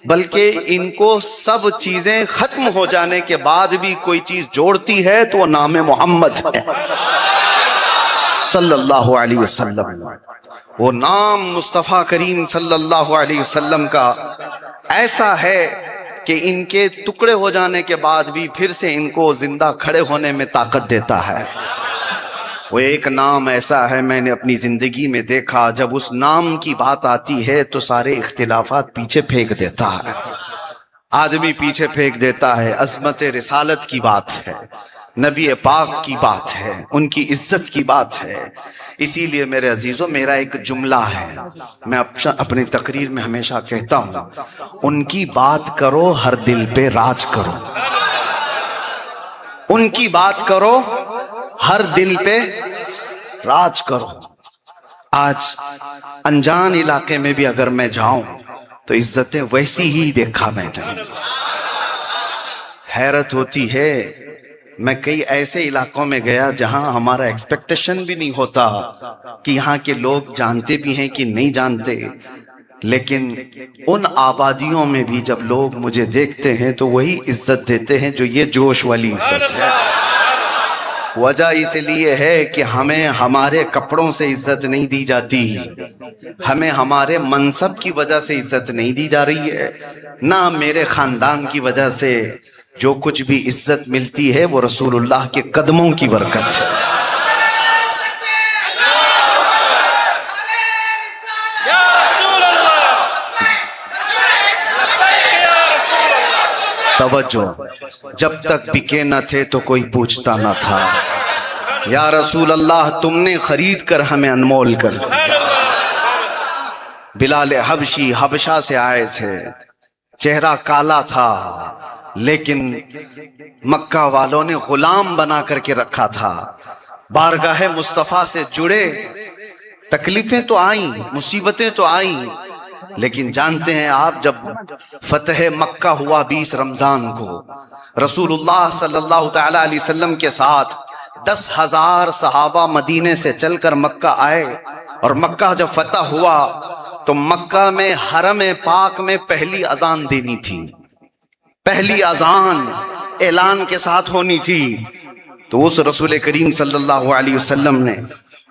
بلکہ ان کو سب چیزیں ختم ہو جانے کے بعد بھی کوئی چیز جوڑتی ہے تو وہ نام محمد ہے صلی اللہ علیہ وسلم۔ وہ نام مصطفیٰ کریم صلی اللہ علیہ وسلم کا ایسا ہے کہ ان کے ٹکڑے ہو جانے کے بعد بھی پھر سے ان کو زندہ کھڑے ہونے میں طاقت دیتا ہے۔ وہ ایک نام ایسا ہے، میں نے اپنی زندگی میں دیکھا، جب اس نام کی بات آتی ہے تو سارے اختلافات پیچھے پھینک دیتا ہے، آدمی پیچھے پھینک دیتا ہے۔ عظمت رسالت کی بات ہے، نبی پاک کی بات ہے، ان کی عزت کی بات ہے۔ اسی لیے میرے عزیزوں، میرا ایک جملہ ہے، میں اپنی تقریر میں ہمیشہ کہتا ہوں، ان کی بات کرو ہر دل پہ راج کرو، ان کی بات کرو ہر دل پہ راج کرو۔ آج انجان علاقے میں بھی اگر میں جاؤں تو عزتیں ویسی ہی دیکھا میں نے، حیرت ہوتی ہے۔ میں کئی ایسے علاقوں میں گیا جہاں ہمارا ایکسپیکٹیشن بھی نہیں ہوتا کہ یہاں کے لوگ جانتے بھی ہیں کہ نہیں جانتے، لیکن ان آبادیوں میں بھی جب لوگ مجھے دیکھتے ہیں تو وہی عزت دیتے ہیں جو یہ جوش والی عزت ہے۔ وجہ اس لیے ہے کہ ہمیں ہمارے کپڑوں سے عزت نہیں دی جاتی، ہمیں ہمارے منصب کی وجہ سے عزت نہیں دی جا رہی ہے، نہ میرے خاندان کی وجہ سے۔ جو کچھ بھی عزت ملتی ہے وہ رسول اللہ کے قدموں کی برکت ہے۔ توجہ، جب تک بکے نہ تھے تو کوئی پوچھتا نہ تھا، یا رسول اللہ تم نے خرید کر ہمیں انمول کر دیا۔ بلال حبشی حبشہ سے آئے تھے، چہرہ کالا تھا، لیکن مکہ والوں نے غلام بنا کر کے رکھا تھا۔ بارگاہ مصطفیٰ سے جڑے، تکلیفیں تو آئیں، مصیبتیں تو آئیں، لیکن جانتے ہیں آپ جب فتح مکہ ہوا 20 رمضان کو، رسول اللہ صلی اللہ تعالی علیہ وسلم کے ساتھ 10,000 صحابہ مدینے سے چل کر مکہ آئے، اور مکہ جب فتح ہوا تو مکہ میں حرم پاک میں پہلی اذان دینی تھی، پہلی اذان اعلان کے ساتھ ہونی تھی۔ تو اس رسول کریم صلی اللہ علیہ وسلم نے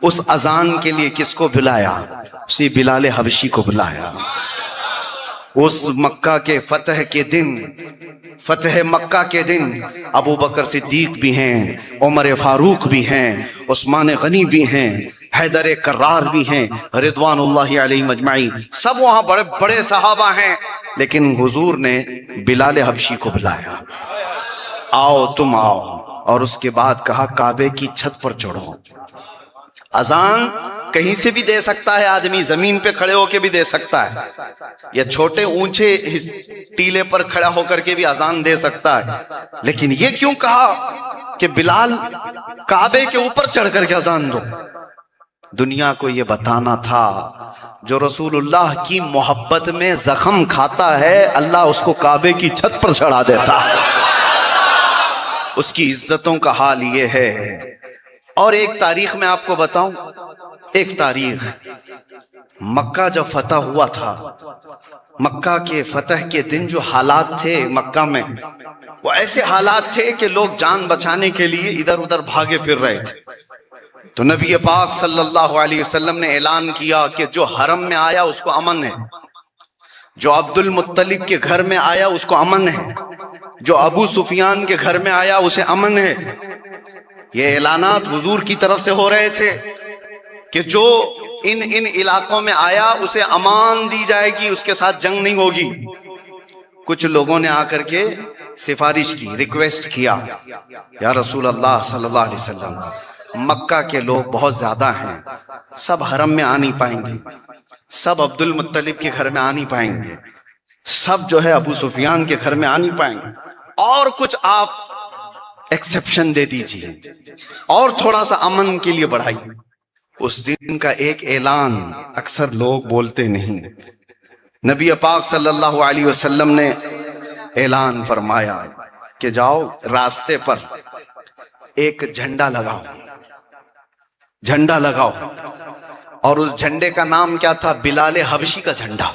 اس اذان کے لیے کس کو بلایا؟ اسی بلال حبشی کو بلایا۔ اس مکہ کے فتح کے دن، فتح مکہ کے دن ابو بکر صدیق بھی ہیں، عمر فاروق بھی ہیں، عثمان غنی بھی ہیں، حیدر کرار بھی ہیں، رضوان اللہ علیہ مجمعین، سب وہاں بڑے بڑے صحابہ ہیں، لیکن حضور نے بلال حبشی کو بلایا، آؤ تم آؤ، اور اس کے بعد کہا کعبے کی چھت پر چڑھو۔ اذان کہیں سے بھی دے سکتا ہے آدمی، زمین پہ کھڑے ہو کے بھی دے سکتا ہے، یا چھوٹے اونچے ٹیلے پر کھڑا ہو کر کے بھی اذان دے سکتا ہے، لیکن یہ کیوں کہا کہ بلال کعبے کے اوپر چڑھ کر کے اذان دو؟ دنیا کو یہ بتانا تھا جو رسول اللہ کی محبت میں زخم کھاتا ہے اللہ اس کو کعبے کی چھت پر چڑھا دیتا ہے۔ اس کی عزتوں کا حال یہ ہے۔ اور ایک تاریخ میں آپ کو بتاؤں، ایک تاریخ، مکہ جب فتح ہوا تھا، مکہ کے فتح کے دن جو حالات تھے مکہ میں، وہ ایسے حالات تھے کہ لوگ جان بچانے کے لیے ادھر ادھر بھاگے پھر رہے تھے۔ تو نبی پاک صلی اللہ علیہ وسلم نے اعلان کیا کہ جو حرم میں آیا اس کو امن ہے، جو عبد المطلب کے گھر میں آیا اس کو امن ہے، جو ابو سفیان کے گھر میں آیا اسے امن ہے۔ یہ اعلانات حضور کی طرف سے ہو رہے تھے کہ جو ان علاقوں میں آیا اسے امان دی جائے گی، اس کے ساتھ جنگ نہیں ہوگی۔ کچھ لوگوں نے آ کر کے سفارش کی، ریکویسٹ کیا، یا رسول اللہ صلی اللہ علیہ وسلم مکہ کے لوگ بہت زیادہ ہیں، سب حرم میں آ نہیں پائیں گے، سب عبد المطلب کے گھر میں آ نہیں پائیں گے، سب جو ہے ابو سفیان کے گھر میں آ نہیں پائیں گے، اور کچھ آپ ایکسیپشن دے دیجئے اور تھوڑا سا امن کے لیے بڑھائیے۔ اس دن کا ایک اعلان اکثر لوگ بولتے نہیں، نبی پاک صلی اللہ علیہ وسلم نے اعلان فرمایا کہ جاؤ راستے پر ایک جھنڈا لگاؤ، جھنڈا لگاؤ، اور اس جھنڈے کا نام کیا تھا؟ بلال حبشی کا جھنڈا۔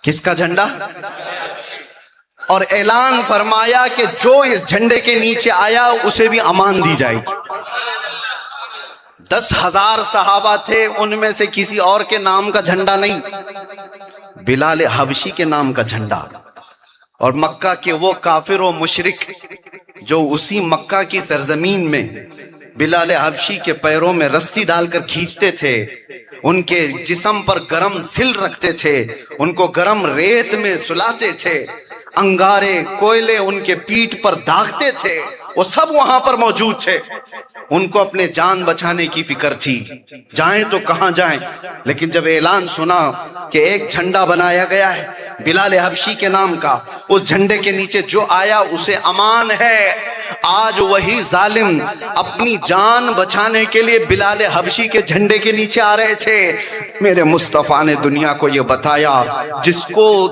کس کا جھنڈا؟ اور اعلان فرمایا کہ جو اس جھنڈے کے نیچے آیا اسے بھی امان دی جائے گی۔ 10,000 صحابہ تھے، ان میں سے کسی اور کے نام کا جھنڈا نہیں، بلال حبشی کے نام کا جھنڈا۔ اور مکہ کے وہ کافر و مشرک جو اسی مکہ کی سرزمین میں بلال حبشی کے پیروں میں رسی ڈال کر کھینچتے تھے، ان کے جسم پر گرم سل رکھتے تھے، ان کو گرم ریت میں سلاتے تھے، انگارے کوئلے ان کے پیٹھ پر داغتے تھے، وہ سب وہاں پر موجود تھے۔ ان کو اپنے جان بچانے کی فکر تھی، جائیں تو کہاں جائیں، لیکن جب اعلان سنا کہ ایک جھنڈا بنایا گیا ہے بلال حبشی کے نام کا، اس جھنڈے کے نیچے جو آیا اسے امان ہے۔ آج وہی ظالم اپنی جان بچانے کے لیے بلال حبشی کے جھنڈے کے نیچے آ رہے تھے۔ میرے مصطفیٰ نے دنیا کو یہ بتایا،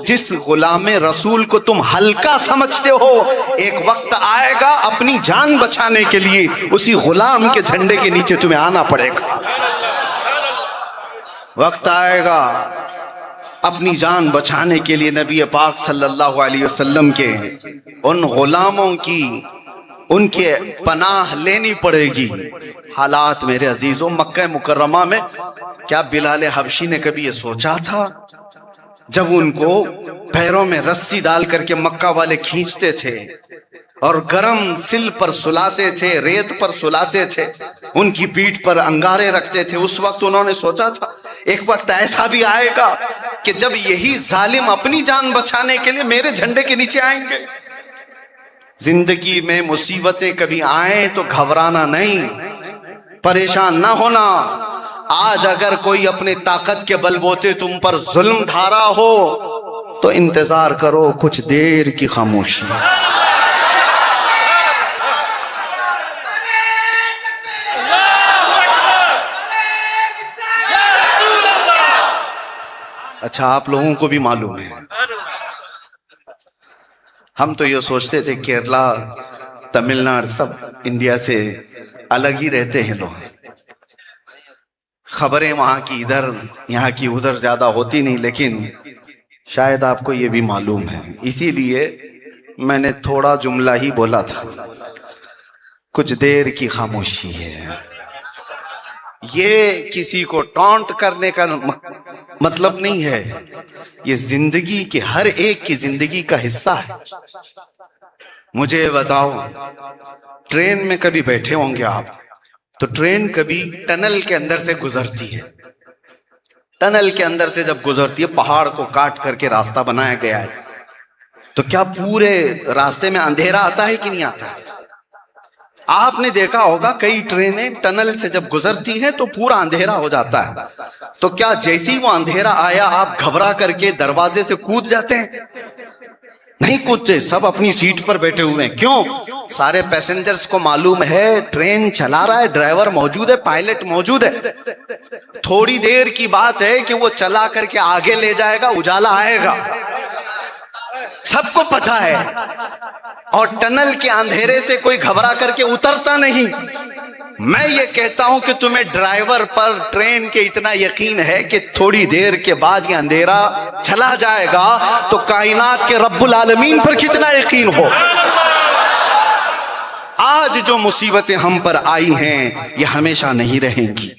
جس غلام رسول کو تم ہلکا سمجھتے ہو، ایک وقت آئے گا اپنی جان بچانے کے لیے اسی غلام کے جھنڈے کے نیچے تمہیں آنا پڑے گا۔ وقت آئے گا اپنی جان بچانے کے لیے نبی پاک صلی اللہ علیہ وسلم کے ان غلاموں کی ان کے پناہ لینی پڑے گی۔ حالات میرے عزیزوں، مکہ مکرمہ میں کیا بلال حبشی نے کبھی یہ سوچا تھا؟ جب ان کو پیروں میں رسی ڈال کر کے مکہ والے کھینچتے تھے اور گرم سل پر سلاتے تھے، ریت پر سلاتے تھے، ان کی پیٹھ پر انگارے رکھتے تھے، اس وقت انہوں نے سوچا تھا ایک وقت ایسا بھی آئے گا کہ جب یہی ظالم اپنی جان بچانے کے لیے میرے جھنڈے کے نیچے آئیں گے؟ زندگی میں مصیبتیں کبھی آئیں تو گھبرانا نہیں، پریشان نہ ہونا۔ آج اگر کوئی اپنے طاقت کے بل بوتے تم پر ظلم ڈھا رہا ہو تو انتظار کرو کچھ دیر کی خاموشی۔ اچھا، آپ لوگوں کو بھی معلوم ہے، ہم تو یہ سوچتے تھے کیرلا، تمل ناڈو سب انڈیا سے الگ ہی رہتے ہیں لوگ، خبریں وہاں کی ادھر یہاں کی ادھر زیادہ ہوتی نہیں، لیکن شاید آپ کو یہ بھی معلوم ہے، اسی لیے میں نے تھوڑا جملہ ہی بولا تھا، کچھ دیر کی خاموشی ہے۔ یہ کسی کو ٹونٹ کرنے کا مطلب نہیں ہے، یہ زندگی کے ہر ایک کی زندگی کا حصہ ہے۔ مجھے بتاؤ، ٹرین میں کبھی بیٹھے ہوں گے آپ، تو ٹرین کبھی ٹنل کے اندر سے گزرتی ہے، ٹنل کے اندر سے جب گزرتی ہے، پہاڑ کو کاٹ کر کے راستہ بنایا گیا ہے، تو کیا پورے راستے میں اندھیرا آتا ہے کہ نہیں آتا؟ آپ نے دیکھا ہوگا کئی ٹرینیں ٹنل سے جب گزرتی ہیں تو پورا اندھیرا ہو جاتا ہے، تو کیا جیسے ہی وہ اندھیرا آیا آپ گھبرا کر کے دروازے سے کود جاتے ہیں؟ نہیں کودتے، سب اپنی سیٹ پر بیٹھے ہوئے ہیں۔ کیوں؟ سارے پیسنجرز کو معلوم ہے ٹرین چلا رہا ہے، ڈرائیور موجود ہے، پائلٹ موجود ہے، تھوڑی دیر کی بات ہے کہ وہ چلا کر کے آگے لے جائے گا، اجالا آئے گا، سب کو پتہ ہے۔ اور ٹنل کے اندھیرے سے کوئی گھبرا کر کے اترتا نہیں۔ میں یہ کہتا ہوں کہ تمہیں ڈرائیور پر ٹرین کے اتنا یقین ہے کہ تھوڑی دیر کے بعد یہ اندھیرا چلا جائے گا، تو کائنات کے رب العالمین پر کتنا یقین ہو۔ آج جو مصیبتیں ہم پر آئی ہیں یہ ہمیشہ نہیں رہیں گی،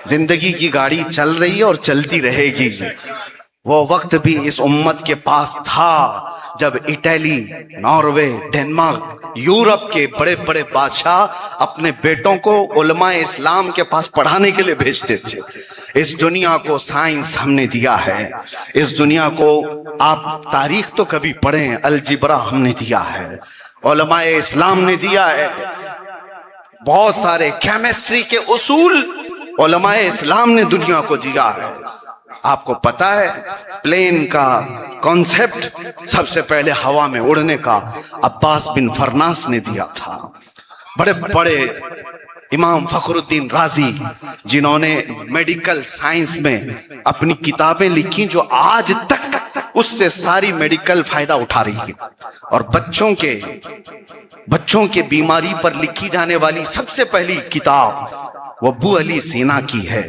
زندگی کی گاڑی چل رہی ہے اور چلتی رہے گی۔ وہ وقت بھی اس امت کے پاس تھا جب اٹلی، ناروے، ڈنمارک، یورپ کے بڑے بڑے بادشاہ اپنے بیٹوں کو علماء اسلام کے پاس پڑھانے کے لیے بھیجتے تھے۔ اس دنیا کو سائنس ہم نے دیا ہے، اس دنیا کو آپ تاریخ تو کبھی پڑھیں، الجبرا ہم نے دیا ہے، علماء اسلام نے دیا ہے، بہت سارے کیمسٹری کے اصول علماء اسلام نے دنیا کو دیا ہے۔ آپ کو پتا ہے پلین کا کانسیپٹ سب سے پہلے ہوا میں اڑنے کا عباس بن فرناس نے دیا تھا۔ بڑے بڑے امام فخر الدین رازی جنہوں نے میڈیکل سائنس میں اپنی کتابیں لکھی جو آج تک اس سے ساری میڈیکل فائدہ اٹھا رہی ہے، اور بچوں کے بیماری پر لکھی جانے والی سب سے پہلی کتاب وہ ابو علی سینا کی ہے،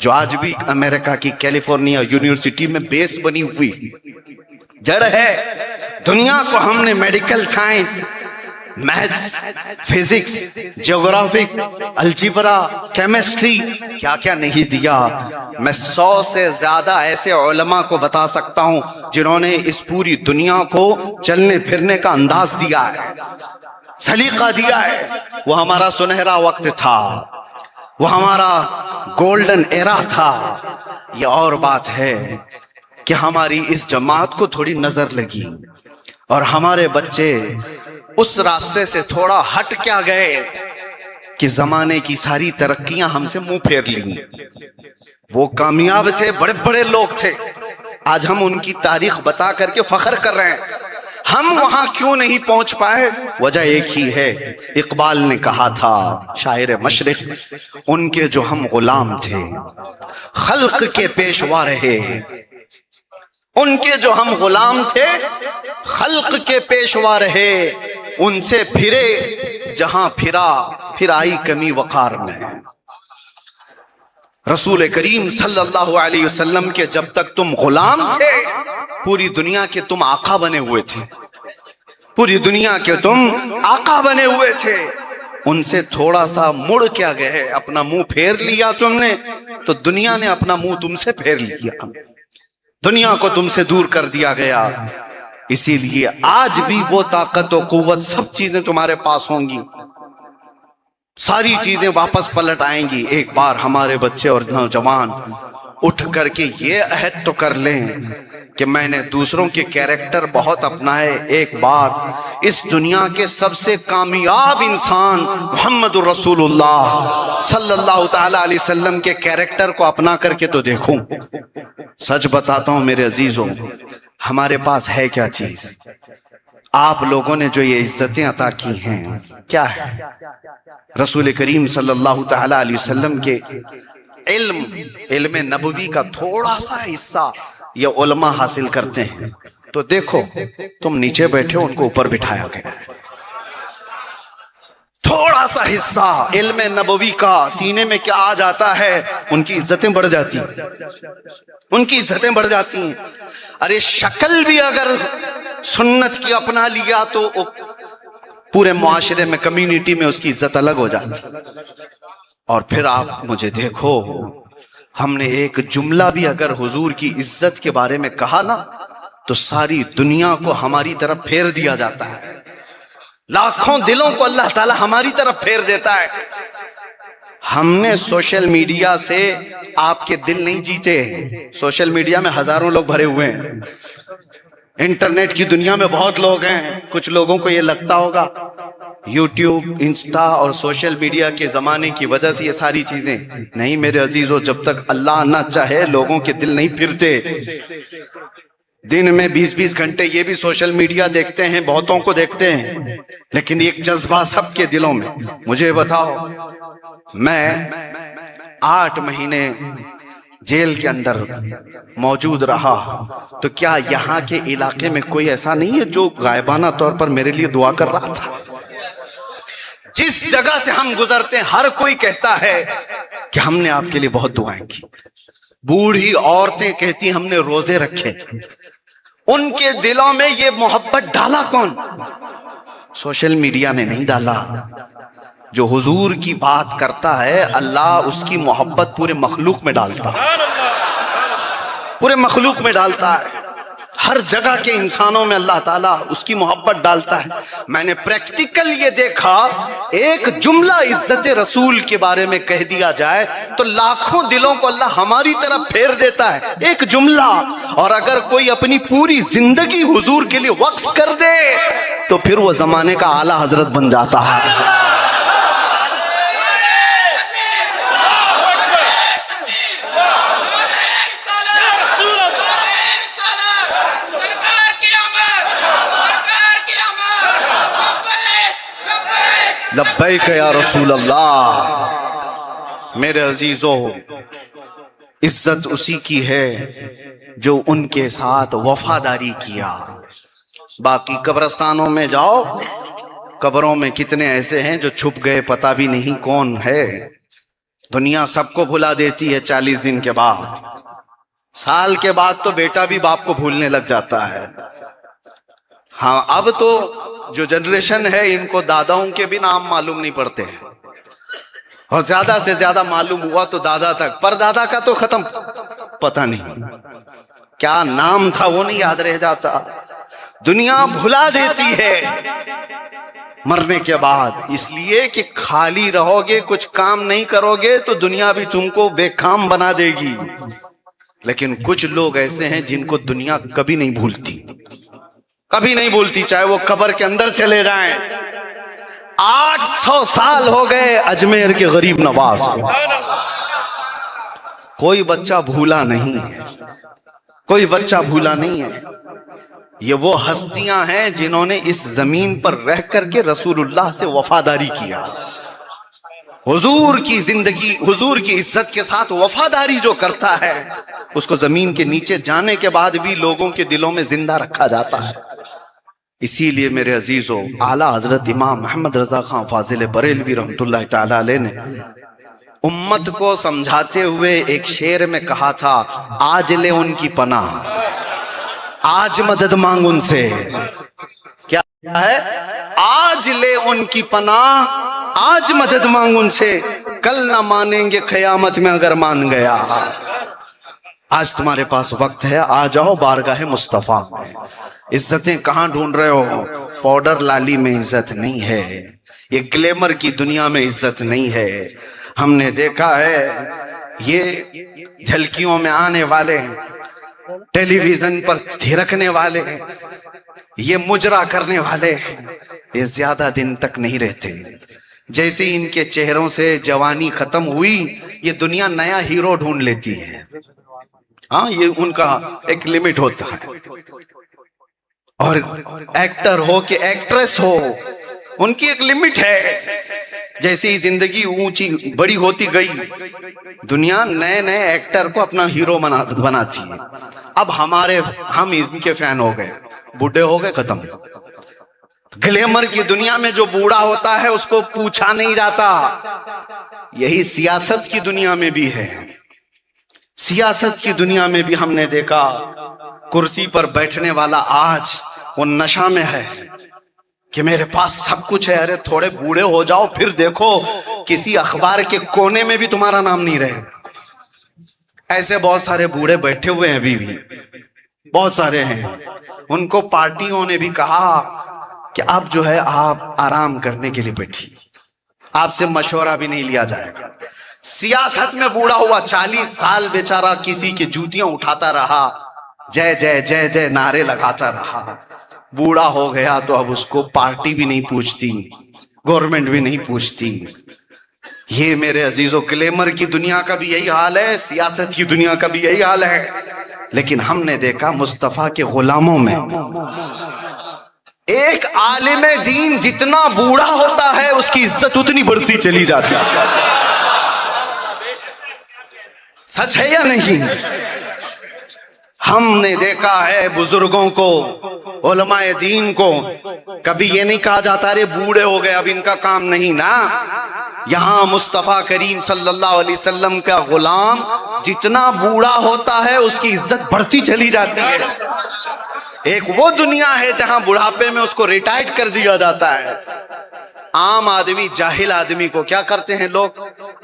جو آج بھی امریکہ کی کیلیفورنیا یونیورسٹی میں بیس بنی ہوئی جڑ ہے. دنیا کو ہم نے medical science, maths, physics, geographic, algebra, chemistry کیا کیا نہیں دیا. میں 100 سے زیادہ ایسے علماء کو بتا سکتا ہوں جنہوں نے اس پوری دنیا کو چلنے پھرنے کا انداز دیا ہے، سلیقہ دیا ہے. وہ ہمارا سنہرا وقت تھا، وہ ہمارا گولڈن ایرا تھا. یہ اور بات ہے کہ ہماری اس جماعت کو تھوڑی نظر لگی اور ہمارے بچے اس راستے سے تھوڑا ہٹ کیا گئے کہ زمانے کی ساری ترقیاں ہم سے منہ پھیر لیں. وہ کامیاب تھے، بڑے بڑے لوگ تھے، آج ہم ان کی تاریخ بتا کر کے فخر کر رہے ہیں. ہم وہاں کیوں نہیں پہنچ پائے؟ وجہ ایک ہی ہے. اقبال نے کہا تھا، شاعر مشرق، ان کے جو ہم غلام تھے خلق کے پیشوا رہے. ان کے جو ہم غلام تھے خلق کے پیشوا رہے. ان سے پھرے جہاں پھرا، پھر آئی کمی وقار میں. رسول کریم صلی اللہ علیہ وسلم کے جب تک تم غلام تھے، پوری دنیا کے تم آقا بنے ہوئے تھے، پوری دنیا کے تم آقا بنے ہوئے تھے. ان سے تھوڑا سا مڑ کیا گئے، اپنا منہ پھیر لیا تم نے، تو دنیا نے اپنا منہ تم سے پھیر لیا، دنیا کو تم سے دور کر دیا گیا. اسی لیے آج بھی وہ طاقت و قوت، سب چیزیں تمہارے پاس ہوں گی، ساری چیزیں واپس پلٹ آئیں گی. ایک بار ہمارے بچے اور نوجوان اٹھ کر کے یہ عہد تو کر لیں کہ میں نے دوسروں کے کیریکٹر بہت اپنائے، ایک بار اس دنیا کے سب سے کامیاب انسان محمد الرسول اللہ صلی اللہ تعالی علیہ وسلم کے کیریکٹر کو اپنا کر کے تو دیکھوں. سچ بتاتا ہوں میرے عزیزوں، ہمارے پاس ہے کیا چیز؟ آپ لوگوں نے جو یہ عزتیں عطا کی ہیں کیا ہے؟ رسول کریم صلی اللہ تعالی علیہ وسلم کے علم نبوی کا تھوڑا سا حصہ یہ علماء حاصل کرتے ہیں. تو دیکھو، تم نیچے بیٹھے ہو، ان کو اوپر بٹھایا گیا ہے. تھوڑا سا حصہ علم نبوی کا سینے میں کیا آ جاتا ہے، ان کی عزتیں بڑھ جاتی ہیں، ان کی عزتیں بڑھ جاتی ہیں. ارے شکل بھی اگر سنت کی اپنا لیا تو پورے معاشرے میں، کمیونٹی میں اس کی عزت الگ ہو جاتی. اور پھر آپ مجھے دیکھو، ہم نے ایک جملہ بھی اگر حضور کی عزت کے بارے میں کہا نا تو ساری دنیا کو ہماری طرف پھیر دیا جاتا ہے. لاکھوں دلوں کو اللہ تعالی ہماری طرف پھیر دیتا ہے. ہم نے سوشل میڈیا سے آپ کے دل نہیں جیتے. سوشل میڈیا میں ہزاروں لوگ بھرے ہوئے ہیں، انٹرنیٹ کی دنیا میں بہت لوگ ہیں. کچھ لوگوں کو یہ لگتا ہوگا یوٹیوب، انسٹا اور سوشل میڈیا کے زمانے کی وجہ سے یہ ساری چیزیں. نہیں میرے عزیزو، جب تک اللہ نہ چاہے لوگوں کے دل نہیں پھرتے. دن میں 20-20 گھنٹے یہ بھی سوشل میڈیا دیکھتے ہیں، بہتوں کو دیکھتے ہیں، لیکن ایک جذبہ سب کے دلوں میں. مجھے بتاؤ، میں 8 مہینے جیل کے اندر موجود رہا، تو کیا یہاں کے علاقے میں کوئی ایسا نہیں ہے جو غائبانہ طور پر میرے لیے دعا کر رہا تھا؟ جس جگہ سے ہم گزرتے ہیں ہر کوئی کہتا ہے کہ ہم نے آپ کے لیے بہت دعائیں کی. بوڑھی عورتیں کہتی ہم نے روزے رکھے. ان کے دلوں میں یہ محبت ڈالا کون؟ سوشل میڈیا نے نہیں ڈالا. جو حضور کی بات کرتا ہے اللہ اس کی محبت پورے مخلوق میں ڈالتا ہے، پورے مخلوق میں ڈالتا ہے. ہر جگہ کے انسانوں میں اللہ تعالیٰ اس کی محبت ڈالتا ہے. میں نے پریکٹیکل یہ دیکھا، ایک جملہ عزت رسول کے بارے میں کہہ دیا جائے تو لاکھوں دلوں کو اللہ ہماری طرف پھیر دیتا ہے. ایک جملہ. اور اگر کوئی اپنی پوری زندگی حضور کے لیے وقف کر دے تو پھر وہ زمانے کا اعلیٰ حضرت بن جاتا ہے. لبیک یا رسول اللہ. میرے عزیزو، عزت اسی کی ہے جو ان کے ساتھ وفاداری کیا. باقی قبرستانوں میں جاؤ، قبروں میں کتنے ایسے ہیں جو چھپ گئے، پتہ بھی نہیں کون ہے. دنیا سب کو بھلا دیتی ہے 40 دن کے بعد، سال کے بعد تو بیٹا بھی باپ کو بھولنے لگ جاتا ہے۔ ہاں اب تو جو جنریشن ہے ان کو داداؤں کے بھی نام معلوم نہیں پڑتے ہیں، اور زیادہ سے زیادہ معلوم ہوا تو دادا تک، پر دادا کا تو ختم، پتہ نہیں کیا نام تھا وہ نہیں یاد رہ جاتا۔ دنیا بھلا دیتی ہے مرنے کے بعد، اس لیے کہ خالی رہو گے، کچھ کام نہیں کرو گے تو دنیا بھی تم کو بے کام بنا دے گی۔ لیکن کچھ لوگ ایسے ہیں جن کو دنیا کبھی نہیں بھولتی، کبھی نہیں بھولتی، چاہے وہ قبر کے اندر چلے جائیں۔ 800 سال ہو گئے اجمیر کے غریب نواز کو، کوئی بچہ بھولا نہیں ہے، کوئی بچہ بھولا نہیں ہے۔ یہ وہ ہستیاں ہیں جنہوں نے اس زمین پر رہ کر کے رسول اللہ سے وفاداری کیا۔ حضور کی زندگی، حضور کی عزت کے ساتھ وفاداری جو کرتا ہے اس کو زمین کے نیچے جانے کے بعد بھی لوگوں کے دلوں میں زندہ رکھا جاتا ہے۔ اسی لیے میرے عزیزو، اعلیٰ حضرت امام محمد رضا خان فاضل بریلوی رحمۃ اللہ تعالی علیہ نے امت کو سمجھاتے ہوئے ایک شعر میں کہا تھا، آج لے ان کی پناہ، آج مدد مانگ ان سے۔ کیا ہے؟ آج لے ان کی پناہ، آج مدد مانگ ان سے، کل نہ مانیں گے قیامت میں اگر مان گیا۔ آج تمہارے پاس وقت ہے، آ جاؤ بارگاہ مصطفیٰ میں۔ عزتیں کہاں ڈھونڈ رہے ہو؟ پاؤڈر لالی میں عزت نہیں ہے، یہ گلیمر کی دنیا میں عزت نہیں ہے۔ ہم نے دیکھا ہے یہ جھلکیوں میں آنے والے، ٹیلی ویژن پر تھرکنے والے، یہ مجرا کرنے والے، یہ زیادہ دن تک نہیں رہتے۔ جیسے ان کے چہروں سے جوانی ختم ہوئی، یہ دنیا نیا ہیرو ڈھونڈ لیتی ہے۔ ہاں یہ ان کا ایک لمٹ ہوتا ہے، اور ایکٹر ہو کہ ایکٹریس ہو ان کی ایک لمٹ ہے۔ جیسے ہی زندگی اونچی بڑی ہوتی گئی، دنیا نئے نئے ایکٹر کو اپنا ہیرو بناتی ہے۔ اب ہم ان کے فین ہو گئے، بوڑھے ہو گئے، ختم۔ گلیمر کی دنیا میں جو بوڑھا ہوتا ہے اس کو پوچھا نہیں جاتا۔ یہی سیاست کی دنیا میں بھی ہے، سیاست کی دنیا میں بھی ہم نے دیکھا، کرسی پر بیٹھنے والا آج وہ نشہ میں ہے کہ میرے پاس سب کچھ ہے۔ ارے تھوڑے بوڑھے ہو جاؤ پھر دیکھو کسی اخبار کے کونے میں بھی تمہارا نام نہیں رہے۔ ایسے بہت سارے بوڑھے بیٹھے ہوئے ہیں ابھی بھی، بہت سارے ہیں۔ ان کو پارٹیوں نے بھی کہا کہ اب جو ہے آپ آرام کرنے کے لیے بیٹھیے، آپ سے مشورہ بھی نہیں لیا جائے گا۔ سیاست میں بوڑھا ہوا 40 سال بیچارہ کسی کی جوتیاں اٹھاتا رہا، جے جے جے جے نعرے لگاتا رہا۔ بوڑھا ہو گیا تو اب اس کو پارٹی بھی نہیں پوچھتی، گورنمنٹ بھی نہیں پوچھتی۔ یہ میرے عزیزو گلیمر کی دنیا کا بھی یہی حال ہے، سیاست کی دنیا کا بھی یہی حال ہے۔ لیکن ہم نے دیکھا مصطفیٰ کے غلاموں میں ایک عالم دین جتنا بوڑھا ہوتا ہے اس کی عزت اتنی بڑھتی چلی جاتی ہے۔ سچ ہے یا نہیں؟ ہم نے دیکھا ہے بزرگوں کو، علماء دین کو کبھی یہ نہیں کہا جاتا ارے بوڑھے ہو گئے اب ان کا کام نہیں نا۔ یہاں مصطفیٰ کریم صلی اللہ علیہ وسلم کا غلام جتنا بوڑھا ہوتا ہے اس کی عزت بڑھتی چلی جاتی ہے۔ ایک وہ دنیا ہے جہاں بڑھاپے میں اس کو ریٹائرڈ کر دیا جاتا ہے۔ عام آدمی، جاہل آدمی کو کیا کرتے ہیں لوگ؟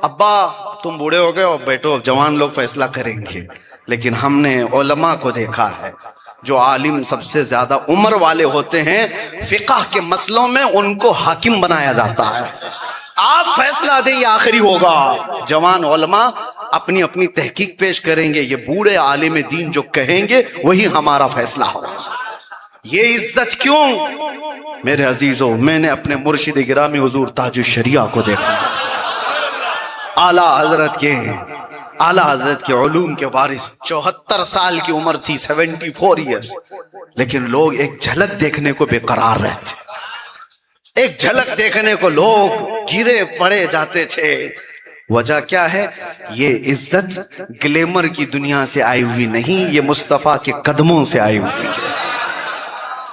ابا تم بوڑھے ہو گئے ہو، بیٹھو جوان لوگ فیصلہ کریں گے۔ لیکن ہم نے علماء کو دیکھا ہے، جو عالم سب سے زیادہ عمر والے ہوتے ہیں، فقہ کے مسئلوں میں ان کو حاکم بنایا جاتا ہے۔ آپ فیصلہ دیں یہ آخری ہوگا۔ جوان علماء اپنی اپنی تحقیق پیش کریں گے، یہ بوڑھے عالم دین جو کہیں گے وہی ہمارا فیصلہ ہوگا۔ یہ عزت کیوں؟ میرے عزیزو، میں نے اپنے مرشد گرامی حضور تاج الشریعہ کو دیکھا، اعلیٰ حضرت کے علوم کے وارث، 74 سال کی عمر تھی، 74 ایئرز، لیکن لوگ ایک جھلک دیکھنے کو بے قرار رہتے، ایک جھلک دیکھنے کو لوگ گرے پڑے جاتے تھے۔ وجہ کیا ہے؟ یہ عزت گلیمر کی دنیا سے آئی ہوئی نہیں، یہ مصطفیٰ کے قدموں سے آئی ہوئی ہے۔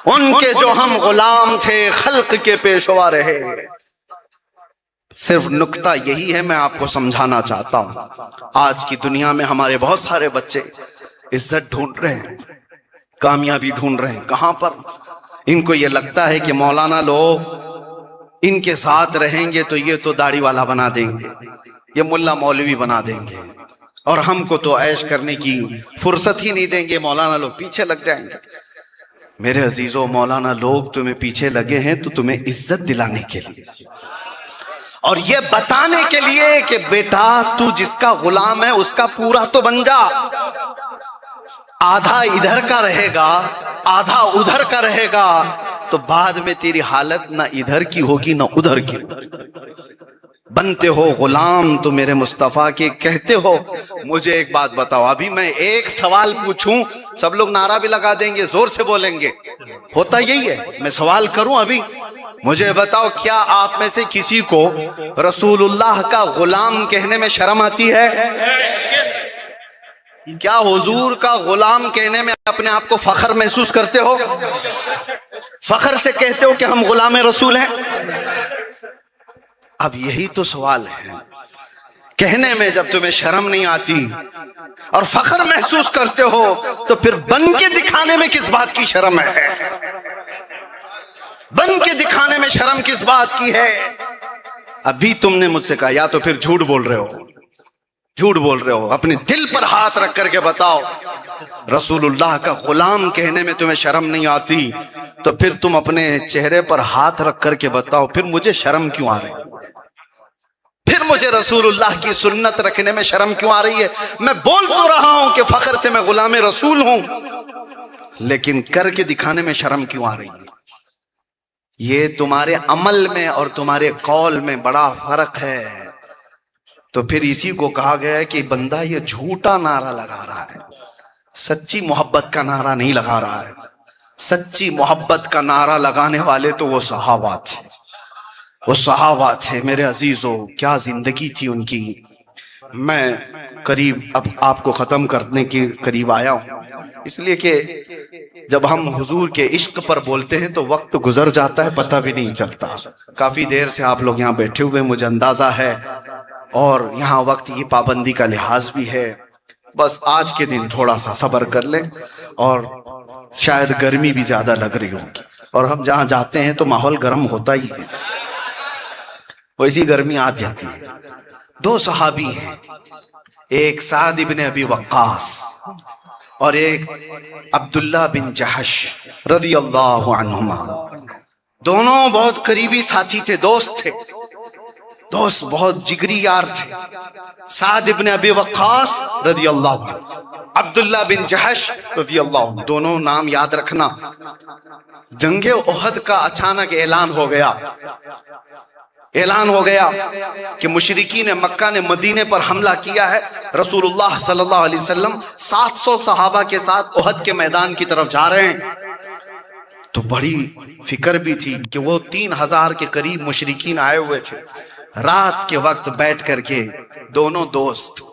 ان کے جو ہم غلام تھے، خلق کے پیشوا رہے، صرف نکتہ یہی ہے، میں آپ کو سمجھانا چاہتا ہوں، آج کی دنیا میں ہمارے بہت سارے بچے عزت ڈھونڈ رہے ہیں، کامیابی ڈھونڈ رہے ہیں، کہاں پر؟ ان کو یہ لگتا ہے کہ مولانا لوگ ان کے ساتھ رہیں گے تو یہ تو داڑھی والا بنا دیں گے، یہ ملا مولوی بنا دیں گے، اور ہم کو تو عیش کرنے کی فرصت ہی نہیں دیں گے، مولانا لوگ پیچھے لگ جائیں گے۔ میرے عزیزو، مولانا لوگ تمہیں پیچھے لگے ہیں تو تمہیں عزت دلانے کے لیے، اور یہ بتانے کے لیے کہ بیٹا تو جس کا غلام ہے اس کا پورا تو بن جا، آدھا ادھر کا رہے گا آدھا ادھر کا رہے گا تو بعد میں تیری حالت نہ ادھر کی ہوگی نہ ادھر کی۔ بنتے ہو غلام تو میرے مصطفیٰ کے کہتے ہو۔ مجھے ایک بات بتاؤ، ابھی میں ایک سوال پوچھوں، سب لوگ نعرہ بھی لگا دیں گے، زور سے بولیں گے، ہوتا یہی ہے۔ میں سوال کروں ابھی، مجھے بتاؤ کیا آپ میں سے کسی کو رسول اللہ کا غلام کہنے میں شرم آتی ہے؟ کیا حضور کا غلام کہنے میں اپنے آپ کو فخر محسوس کرتے ہو؟ فخر سے کہتے ہو کہ ہم غلام رسول ہیں؟ اب یہی تو سوال ہے، کہنے میں جب تمہیں شرم نہیں آتی اور فخر محسوس کرتے ہو تو پھر بن کے دکھانے میں کس بات کی شرم ہے؟ بن کے دکھانے میں شرم کس بات کی ہے؟ ابھی تم نے مجھ سے کہا یا تو پھر جھوٹ بول رہے ہو، جھوٹ بول رہے ہو، اپنے دل پر ہاتھ رکھ کر کے بتاؤ، رسول اللہ کا غلام کہنے میں تمہیں شرم نہیں آتی تو پھر تم اپنے چہرے پر ہاتھ رکھ کر کے بتاؤ پھر مجھے شرم کیوں آ رہی ہے؟ پھر مجھے رسول اللہ کی سنت رکھنے میں شرم کیوں آ رہی ہے؟ میں بول تو رہا ہوں کہ فخر سے میں غلام رسول ہوں، لیکن کر کے دکھانے میں شرم کیوں آ رہی ہے؟ یہ تمہارے عمل میں اور تمہارے قول میں بڑا فرق ہے۔ تو پھر اسی کو کہا گیا ہے کہ بندہ یہ جھوٹا نعرہ لگا رہا ہے، سچی محبت کا نعرہ نہیں لگا رہا ہے۔ سچی محبت کا نعرہ لگانے والے تو وہ صحابہ تھے، وہ صحابہ تھے میرے عزیزو، کیا زندگی تھی ان کی۔ میں قریب اب آپ کو ختم کرنے کے قریب آیا ہوں، اس لیے کہ جب ہم حضور کے عشق پر بولتے ہیں تو وقت گزر جاتا ہے، پتہ بھی نہیں چلتا۔ کافی دیر سے آپ لوگ یہاں بیٹھے ہوئے مجھے اندازہ ہے، اور یہاں وقت کی پابندی کا لحاظ بھی ہے۔ بس آج کے دن تھوڑا سا صبر کر لیں، اور شاید گرمی بھی زیادہ لگ رہی ہوگی، اور ہم جہاں جاتے ہیں تو ماحول گرم ہوتا ہی ہے، ویسی گرمی آ جاتی ہے۔ دو صحابی ہیں، ایک سعد بن ابی وقاص اور ایک عبداللہ بن جحش رضی اللہ عنہما۔ دونوں بہت قریبی ساتھی تھے، دوست تھے، دوست بہت جگری یار تھے۔ سعد بن ابی وقاص رضی اللہ عنہ، عبداللہ بن جحش رضی اللہ عنہ، دونوں نام یاد رکھنا۔ جنگ احد کا اچانک اعلان ہو گیا، اعلان ہو گیا کہ مشرکین مکہ نے مدینے پر حملہ کیا ہے۔ رسول اللہ صلی اللہ علیہ وسلم 700 صحابہ کے ساتھ احد کے میدان کی طرف جا رہے ہیں۔ تو بڑی فکر بھی تھی کہ وہ 3000 کے قریب مشرکین آئے ہوئے تھے۔ رات کے وقت بیٹھ کر کے دونوں دوست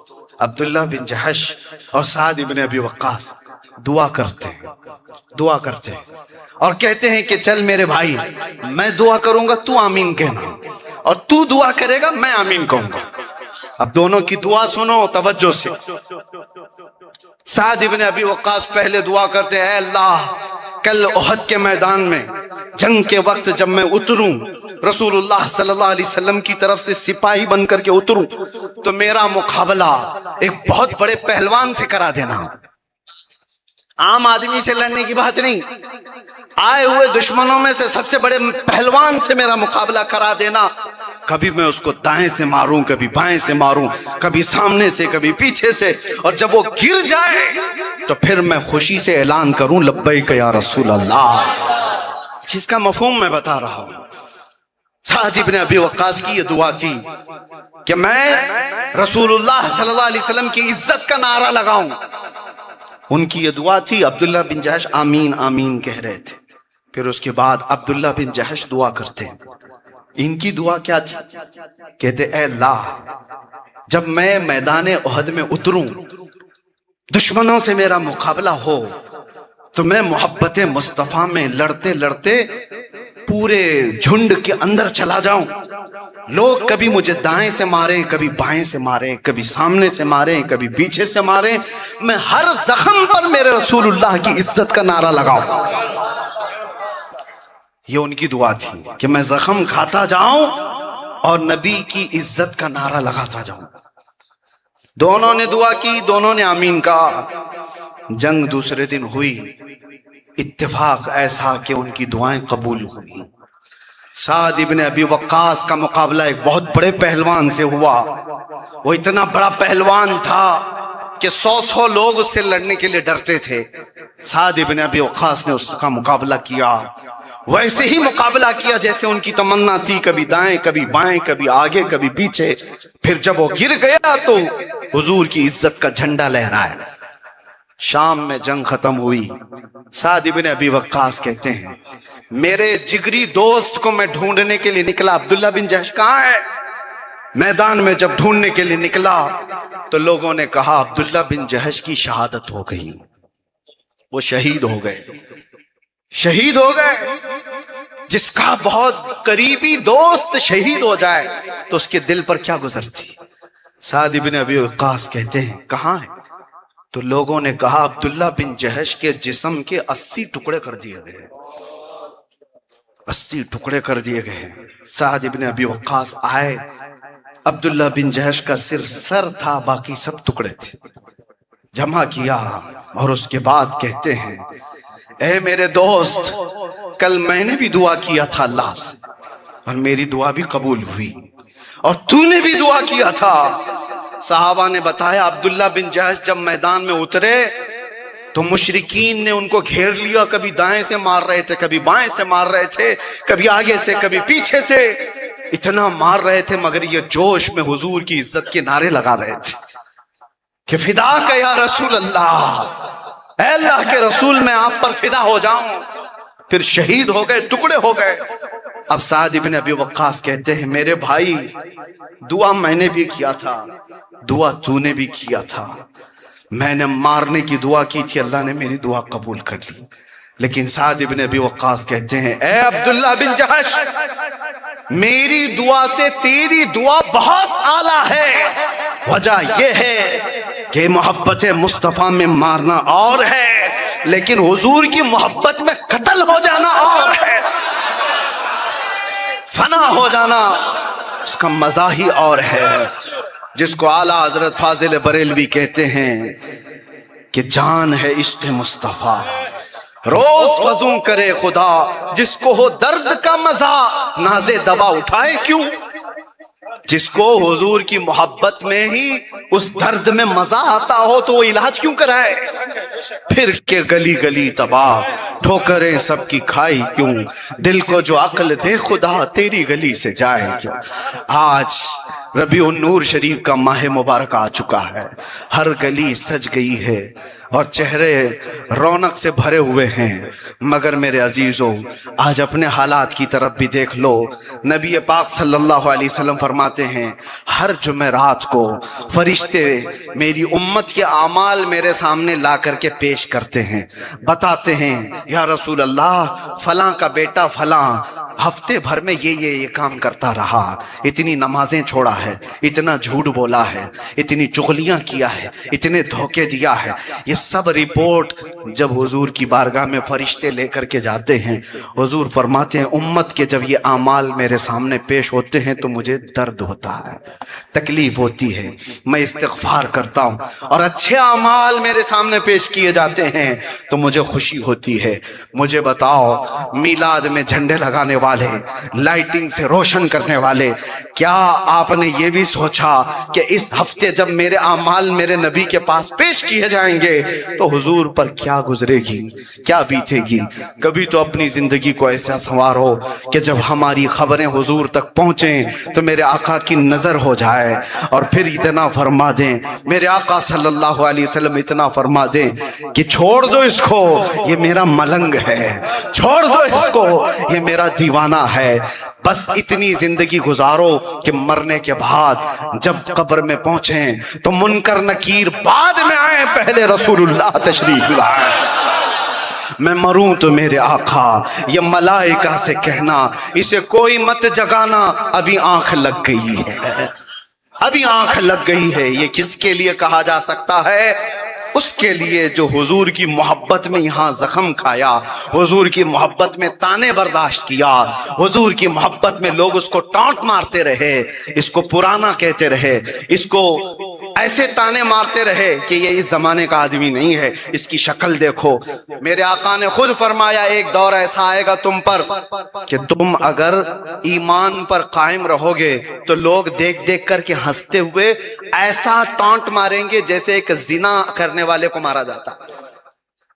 عبداللہ بن جحش اور سعد بن ابی وقاص دعا کرتے ہیں اور کہتے ہیں کہ چل میرے بھائی، میں دعا کروں گا تو آمین کہنا، اور تو دعا کرے گا میں آمین کہوں گا۔ اب دونوں کی دعا سنو توجہ سے۔ سعد بن ابی وقاص پہلے دعا کرتے ہیں، اے اللہ کل احد کے میدان میں جنگ کے وقت جب میں اتروں، رسول اللہ صلی اللہ علیہ وسلم کی طرف سے سپاہی بن کر کے اتروں تو میرا مقابلہ ایک بہت بڑے پہلوان سے کرا دینا، عام آدمی سے لڑنے کی بات نہیں، آئے ہوئے دشمنوں میں سے سب سے بڑے پہلوان سے میرا مقابلہ کرا دینا۔ کبھی میں اس کو دائیں سے ماروں، کبھی بائیں سے ماروں، کبھی سامنے سے کبھی پیچھے سے، اور جب وہ گر جائے تو پھر میں خوشی سے اعلان کروں لبیک یا رسول اللہ۔ جس کا مفہوم میں بتا رہا ہوں۔ سعد بن ابی وقاص کی یہ دعا تھی کہ میں رسول اللہ صلی اللہ علیہ وسلم کی عزت کا نعرہ لگاؤں، ان کی یہ دعا تھی۔ عبداللہ بن جحش آمین آمین کہہ رہے تھے۔ پھر اس کے بعد عبداللہ بن جحش دعا کرتے ہیں۔ ان کی دعا کیا تھی؟ کہتے اے اللہ جب میں میدان احد میں اتروں، دشمنوں سے میرا مقابلہ ہو، تو میں محبت مصطفیٰ میں لڑتے لڑتے پورے جھنڈ کے اندر چلا جاؤں، لوگ کبھی مجھے دائیں سے ماریں، کبھی بائیں سے ماریں، کبھی سامنے سے ماریں، کبھی پیچھے سے ماریں، میں ہر زخم پر میرے رسول اللہ کی عزت کا نعرہ لگاؤں۔ یہ ان کی دعا تھی کہ میں زخم کھاتا جاؤں اور نبی کی عزت کا نعرہ لگاتا جاؤں۔ دونوں نے دعا کی، دونوں نے آمین کہا۔ جنگ دوسرے دن ہوئی، اتفاق ایسا کہ ان کی دعائیں قبول ہوئی۔ سعد ابن ابی وقاص کا مقابلہ ایک بہت بڑے پہلوان سے ہوا۔ وہ اتنا بڑا پہلوان تھا کہ 100 لوگ اس سے لڑنے کے لیے ڈرتے تھے۔ سعد ابن ابی وقاص نے اس کا مقابلہ کیا، ویسے ہی مقابلہ کیا جیسے ان کی تمنا تھی، کبھی دائیں کبھی بائیں، کبھی آگے کبھی پیچھے۔ پھر جب وہ گر گیا تو حضور کی عزت کا جھنڈا لہرایا۔ شام میں جنگ ختم ہوئی۔ سعد ابن ابی وقاص کہتے ہیں میرے جگری دوست کو میں ڈھونڈنے کے لیے نکلا، عبداللہ بن جحش کہاں ہے؟ میدان میں جب ڈھونڈنے کے لیے نکلا تو لوگوں نے کہا عبداللہ بن جحش کی شہادت ہو گئی، وہ شہید ہو گئے۔ شہید ہو گئے۔ جس کا بہت قریبی دوست شہید ہو جائے تو اس کے دل پر کیا گزرتی۔ سعد ابن ابی وقاص کہتے ہیں کہاں ہے؟ تو لوگوں نے کہا عبداللہ بن جحش کے جسم کے 80 ٹکڑے کر دیے گئے، 80 ٹکڑے کر دیے گئے۔ سعد ابن ابی وقاص آئے، عبداللہ بن جحش کا صرف سر تھا، باقی سب ٹکڑے تھے۔ جمع کیا اور اس کے بعد کہتے ہیں اے میرے دوست، کل میں نے بھی دعا کیا تھا اللہ سے اور میری دعا بھی قبول ہوئی، اور تو نے بھی دعا کیا تھا۔ صحابہ نے بتایا عبداللہ بن جحش جب میدان میں اترے تو مشرکین نے ان کو گھیر لیا، کبھی دائیں سے مار رہے تھے، کبھی بائیں سے مار رہے تھے، کبھی آگے سے کبھی پیچھے سے، اتنا مار رہے تھے، مگر یہ جوش میں حضور کی عزت کے نعرے لگا رہے تھے کہ فدا کا یا رسول اللہ، اے اللہ کے رسول میں آپ پر فدا ہو جاؤں۔ پھر شہید ہو گئے، ٹکڑے ہو گئے۔ اب سعد ابن ابی وقاص کہتے ہیں میرے بھائی، دعا میں نے بھی کیا تھا، دعا تو نے بھی کیا تھا، میں نے مارنے کی دعا کی تھی، اللہ نے میری دعا قبول کر لی۔ لیکن سعد ابن ابی وقاص کہتے ہیں اے عبداللہ بن جحش، میری دعا سے تیری دعا بہت اعلیٰ ہے۔ وجہ یہ ہے کہ محبت مصطفیٰ میں مارنا اور ہے، لیکن حضور کی محبت میں قتل ہو جانا اور ہے، فنا ہو جانا اس کا مزہ ہی اور ہے۔ جس کو اعلیٰ حضرت فاضل بریلوی کہتے ہیں کہ جان ہے عشق مصطفیٰ، روز فزوں کرے خدا، جس کو ہو درد کا مزہ ناز دوا اٹھائے کیوں۔ جس کو حضور کی محبت میں ہی اس درد میں مزہ آتا ہو تو وہ علاج کیوں کرائے۔ پھر کے گلی گلی تباہ، ٹھوکریں سب کی کھائی کیوں، دل کو جو عقل دے خدا تیری گلی سے جائے کیوں۔ آج ربیع النور شریف کا ماہ مبارک آ چکا ہے، ہر گلی سج گئی ہے اور چہرے رونق سے بھرے ہوئے ہیں، مگر میرے عزیزو آج اپنے حالات کی طرف بھی دیکھ لو۔ نبی پاک صلی اللہ علیہ وسلم فرماتے ہیں ہر جمعرات کو فرشتے میری امت کے اعمال میرے سامنے لا کر کے پیش کرتے ہیں، بتاتے ہیں یا رسول اللہ فلاں کا بیٹا فلاں ہفتے بھر میں یہ کام کرتا رہا، اتنی نمازیں چھوڑا ہے، اتنا جھوٹ بولا ہے، اتنی چغلیاں کیا ہے، اتنے دھوکے دیا ہے۔ یہ سب رپورٹ جب حضور کی بارگاہ میں فرشتے لے کر کے جاتے ہیں، حضور فرماتے ہیں امت کے جب یہ اعمال میرے سامنے پیش ہوتے ہیں تو مجھے درد ہوتا ہے، تکلیف ہوتی ہے، میں استغفار کرتا ہوں، اور اچھے اعمال میرے سامنے پیش کیے جاتے ہیں تو مجھے خوشی ہوتی ہے۔ مجھے بتاؤ میلاد میں جھنڈے لگانے والے، لائٹنگ سے روشن کرنے والے، کیا آپ نے یہ بھی سوچا کہ اس ہفتے جب میرے اعمال میرے نبی کے پاس پیش کیے جائیں گے تو حضور پر کیا گزرے گی، کیا بیتے گی؟ کبھی تو اپنی زندگی کو ایسا سنوارو کہ جب ہماری خبریں حضور تک پہنچیں تو میرے آقا کی نظر ہو جائے، اور پھر اتنا فرما دیں، میرے آقا صلی اللہ علیہ وسلم اتنا فرما دیں کہ چھوڑ دو اس کو، یہ میرا ملنگ ہے، چھوڑ دو اس کو، یہ میرا دیوانہ ہے۔ بس اتنی زندگی گزارو کہ مرنے کے بعد جب قبر میں پہنچیں تو منکر نکیر بعد میں آئیں، پہلے رسول اللہ تشریف لائیں۔ میں مروں تو میرے آقا یہ ملائکہ سے کہنا، اسے کوئی مت جگانا، ابھی آنکھ لگ گئی ہے، ابھی آنکھ لگ گئی ہے۔ یہ کس کے لیے کہا جا سکتا ہے؟ اس کے لیے جو حضور کی محبت میں یہاں زخم کھایا، حضور کی محبت میں تانے برداشت کیا، حضور کی محبت میں لوگ اس کو ٹانٹ مارتے رہے، اس کو پرانا کہتے رہے، اس کو ایسے تانے مارتے رہے کہ یہ اس زمانے کا آدمی نہیں ہے، اس کی شکل دیکھو۔ میرے آقا نے خود فرمایا ایک دور ایسا آئے گا تم پر کہ تم اگر ایمان پر قائم رہو گے تو لوگ دیکھ دیکھ کر کے ہنستے ہوئے ایسا ٹانٹ ماریں گے جیسے ایک زنا کرنے والے کو مارا جاتا،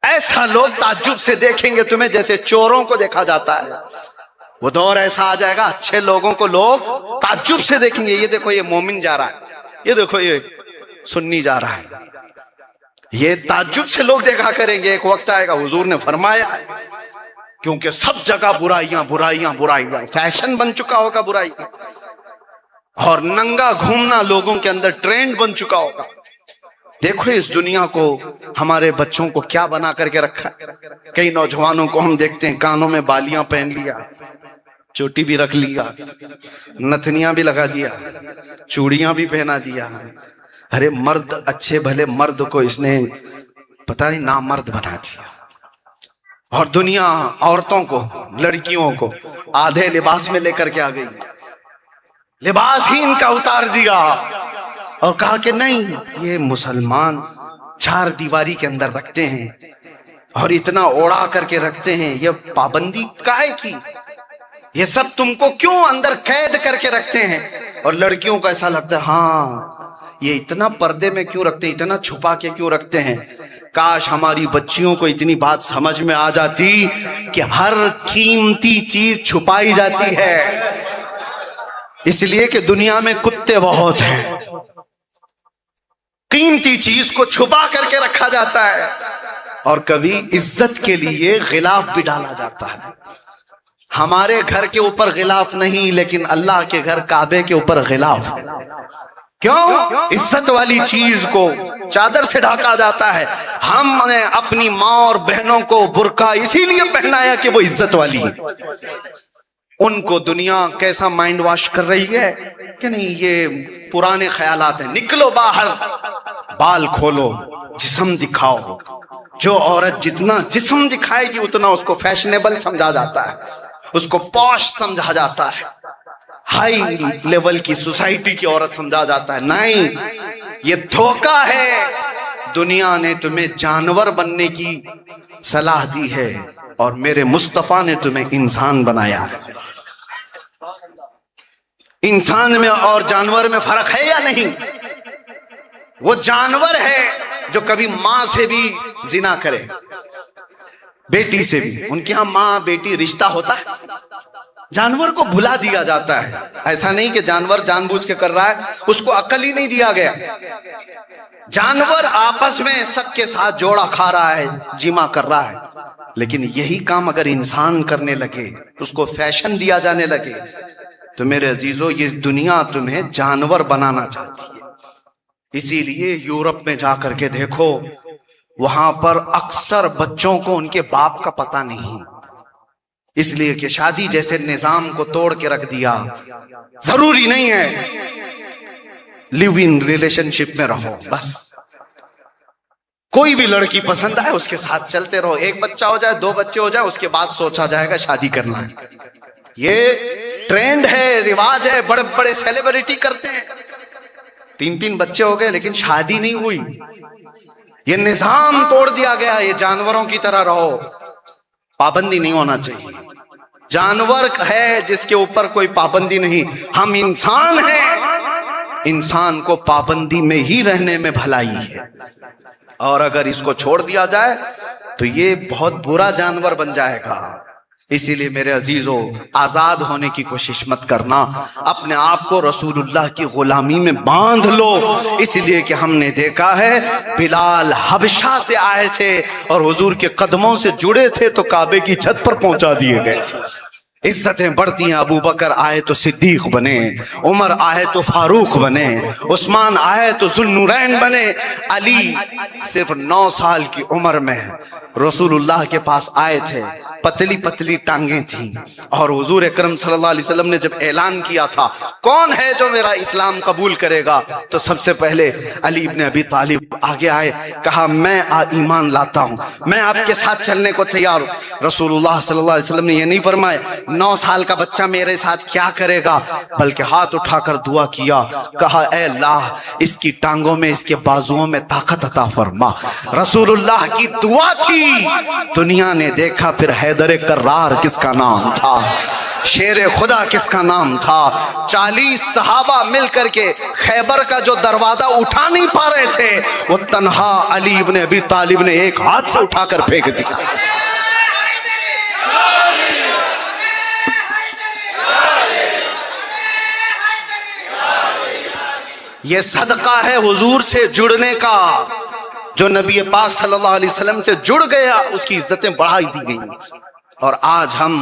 ایسا لوگ تعجب سے دیکھیں گے تمہیں جیسے چوروں کو دیکھا جاتا ہے۔ وہ دور ایسا آ جائے گا اچھے لوگوں کو لوگ تعجب سے دیکھیں گے، یہ دیکھو یہ مومن جا رہا ہے، یہ دیکھو یہ سنی جا رہا ہے، یہ تعجب سے لوگ دیکھا کریں گے۔ ایک وقت آئے گا، حضور نے فرمایا ہے، کیونکہ سب جگہ برائیاں برائیاں برائیاں، فیشن بن چکا ہوگا برائیاں، اور ننگا گھومنا لوگوں کے اندر ٹرینڈ بن چکا ہوگا۔ دیکھو اس دنیا کو، ہمارے بچوں کو کیا بنا کر کے رکھا ہے۔ کئی نوجوانوں کو ہم دیکھتے ہیں کانوں میں بالیاں پہن لیا، چوٹی بھی رکھ لیا، نتنیاں بھی لگا دیا، چوڑیاں بھی پہنا دیا۔ ارے مرد، اچھے بھلے مرد کو اس نے پتہ نہیں نامرد بنا دیا، اور دنیا عورتوں کو، لڑکیوں کو آدھے لباس میں لے کر کے آ گئی، لباس ہی ان کا اتار دیا اور کہا کہ نہیں یہ مسلمان چار دیواری کے اندر رکھتے ہیں اور اتنا اوڑا کر کے رکھتے ہیں، یہ پابندی کائے کی، یہ سب تم کو کیوں اندر قید کر کے رکھتے ہیں؟ اور لڑکیوں کو ایسا لگتا ہے ہاں یہ اتنا پردے میں کیوں رکھتے ہیں، اتنا چھپا کے کیوں رکھتے ہیں۔ کاش ہماری بچیوں کو اتنی بات سمجھ میں آ جاتی کہ ہر قیمتی چیز چھپائی جاتی ہے، اس لیے کہ دنیا میں کتے بہت ہیں، قیمتی چیز کو چھپا کر کے رکھا جاتا ہے، اور کبھی عزت کے لیے غلاف بھی ڈالا جاتا ہے۔ ہمارے گھر کے اوپر غلاف نہیں، لیکن اللہ کے گھر کعبے کے اوپر غلاف ہے۔ کیوں؟ عزت والی چیز کو چادر سے ڈھاکا جاتا ہے۔ ہم نے اپنی ماں اور بہنوں کو برقع اسی لیے پہنایا کہ وہ عزت والی ہے۔ ان کو دنیا کیسا مائنڈ واش کر رہی ہے کہ نہیں یہ پرانے خیالات ہیں، نکلو باہر، بال کھولو، جسم دکھاؤ۔ جو عورت جتنا جسم دکھائے گی اتنا اس کو فیشنیبل سمجھا جاتا ہے، اس کو پوش سمجھا جاتا ہے، ہائی لیول کی سوسائٹی کی عورت سمجھا جاتا ہے۔ نہیں، یہ دھوکہ ہے۔ دنیا نے تمہیں جانور بننے کی صلاح دی ہے اور میرے مصطفیٰ نے تمہیں انسان بنایا۔ انسان میں اور جانور میں فرق ہے یا نہیں؟ وہ جانور ہے جو کبھی ماں سے بھی زنا کرے، بیٹی سے بھی۔ ان کے ہاں ماں بیٹی رشتہ ہوتا ہے، جانور کو بھلا دیا جاتا ہے۔ ایسا نہیں کہ جانور جان بوجھ کے کر رہا ہے، اس کو عقل ہی نہیں دیا گیا۔ جانور آپس میں سب کے ساتھ جوڑا کھا رہا ہے، جمع کر رہا ہے، لیکن یہی کام اگر انسان کرنے لگے، اس کو فیشن دیا جانے لگے، تو میرے عزیزو یہ دنیا تمہیں جانور بنانا چاہتی ہے۔ اسی لیے یورپ میں جا کر کے دیکھو، وہاں پر اکثر بچوں کو ان کے باپ کا پتہ نہیں، اس لیے کہ شادی جیسے نظام کو توڑ کے رکھ دیا۔ ضروری نہیں ہے لیو ان ریلیشن شپ میں رہو، بس کوئی بھی لڑکی پسند آئے اس کے ساتھ چلتے رہو، ایک بچہ ہو جائے، دو بچے ہو جائے، اس کے بعد سوچا جائے گا شادی کرنا ہے۔ یہ ٹرینڈ ہے، رواج ہے، بڑے بڑے سیلیبریٹی کرتے ہیں، 3 بچے ہو گئے لیکن شادی نہیں ہوئی۔ یہ نظام توڑ دیا گیا، یہ جانوروں کی طرح رہو، پابندی نہیں ہونا چاہیے۔ جانور ہے جس کے اوپر کوئی پابندی نہیں، ہم انسان ہیں، انسان کو پابندی میں ہی رہنے میں بھلائی ہے، اور اگر اس کو چھوڑ دیا جائے تو یہ بہت برا جانور بن جائے گا۔ اسی لیے میرے عزیزو، آزاد ہونے کی کوشش مت کرنا، اپنے آپ کو رسول اللہ کی غلامی میں باندھ لو۔ اس لیے کہ ہم نے دیکھا ہے بلال حبشہ سے آئے تھے اور حضور کے قدموں سے جڑے تھے تو کعبے کی چھت پر پہنچا دیے گئے تھے۔ عزتیں بڑھتی ہیں، ابو بکر آئے تو صدیق بنے، عمر آئے تو فاروق بنے، عثمان آئے تو ذوالنورین بنے، علی صرف 9 سال کی عمر میں رسول اللہ کے پاس آئے تھے، پتلی پتلی ٹانگیں تھیں، اور حضور اکرم صلی اللہ علیہ وسلم نے جب اعلان کیا تھا کون ہے جو میرا اسلام قبول کرے گا، تو سب سے پہلے علی ابن ابی طالب آگے آئے، کہا میں ایمان لاتا ہوں، میں آپ کے ساتھ چلنے کو تیار ہوں۔ رسول اللہ صلی اللہ علیہ وسلم نے یہ نہیں فرمایا 9 سال کا بچہ میرے ساتھ کیا کرے گا، بلکہ ہاتھ اٹھا کر دعا کیا، کہا اے اللہ اس کی ٹانگوں میں، اس کے بازوؤں میں طاقت عطا فرما۔ رسول اللہ کی دعا تھی، دنیا نے دیکھا پھر حیدر کرار کس کا نام تھا، شیر خدا کس کا نام تھا۔ 40 صحابہ مل کر کے خیبر کا جو دروازہ اٹھا نہیں پا رہے تھے، وہ تنہا علی ابن ابی طالب نے ایک ہاتھ سے اٹھا کر پھینک دیا۔ یہ صدقہ ہے حضور سے جڑنے کا، جو نبی پاک صلی اللہ علیہ وسلم سے جڑ گیا اس کی عزتیں بڑھائی دی گئی۔ اور آج ہم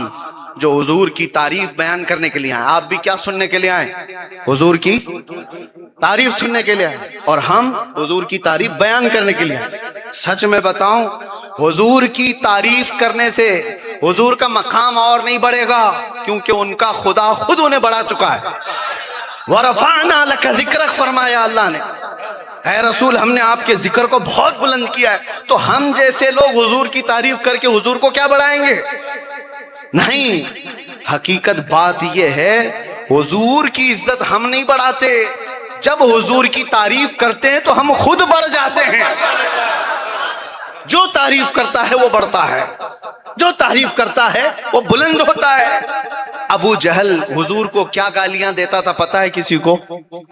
جو حضور کی تعریف بیان کرنے کے لیے آئے، آپ بھی کیا سننے کے لیے آئے؟ حضور کی تعریف سننے کے لیے آئے، اور ہم حضور کی تعریف بیان کرنے کے لیے آئے۔ سچ میں بتاؤں، حضور کی تعریف کرنے سے حضور کا مقام اور نہیں بڑھے گا، کیونکہ ان کا خدا خود انہیں بڑھا چکا ہے۔ وَرَفَعْنَا لَكَ ذِكْرَكَ فرمایا اللہ نے، اے رسول ہم نے آپ کے ذکر کو بہت بلند کیا ہے، تو ہم جیسے لوگ حضور کی تعریف کر کے حضور کو کیا بڑھائیں گے؟ نہیں، حقیقت بات یہ ہے حضور کی عزت ہم نہیں بڑھاتے، جب حضور کی تعریف کرتے ہیں تو ہم خود بڑھ جاتے ہیں۔ جو تعریف کرتا ہے وہ بڑھتا ہے، جو تعریف کرتا ہے وہ بلند ہوتا ہے۔ ابو جہل حضور کو کیا گالیاں دیتا تھا پتہ ہے کسی کو؟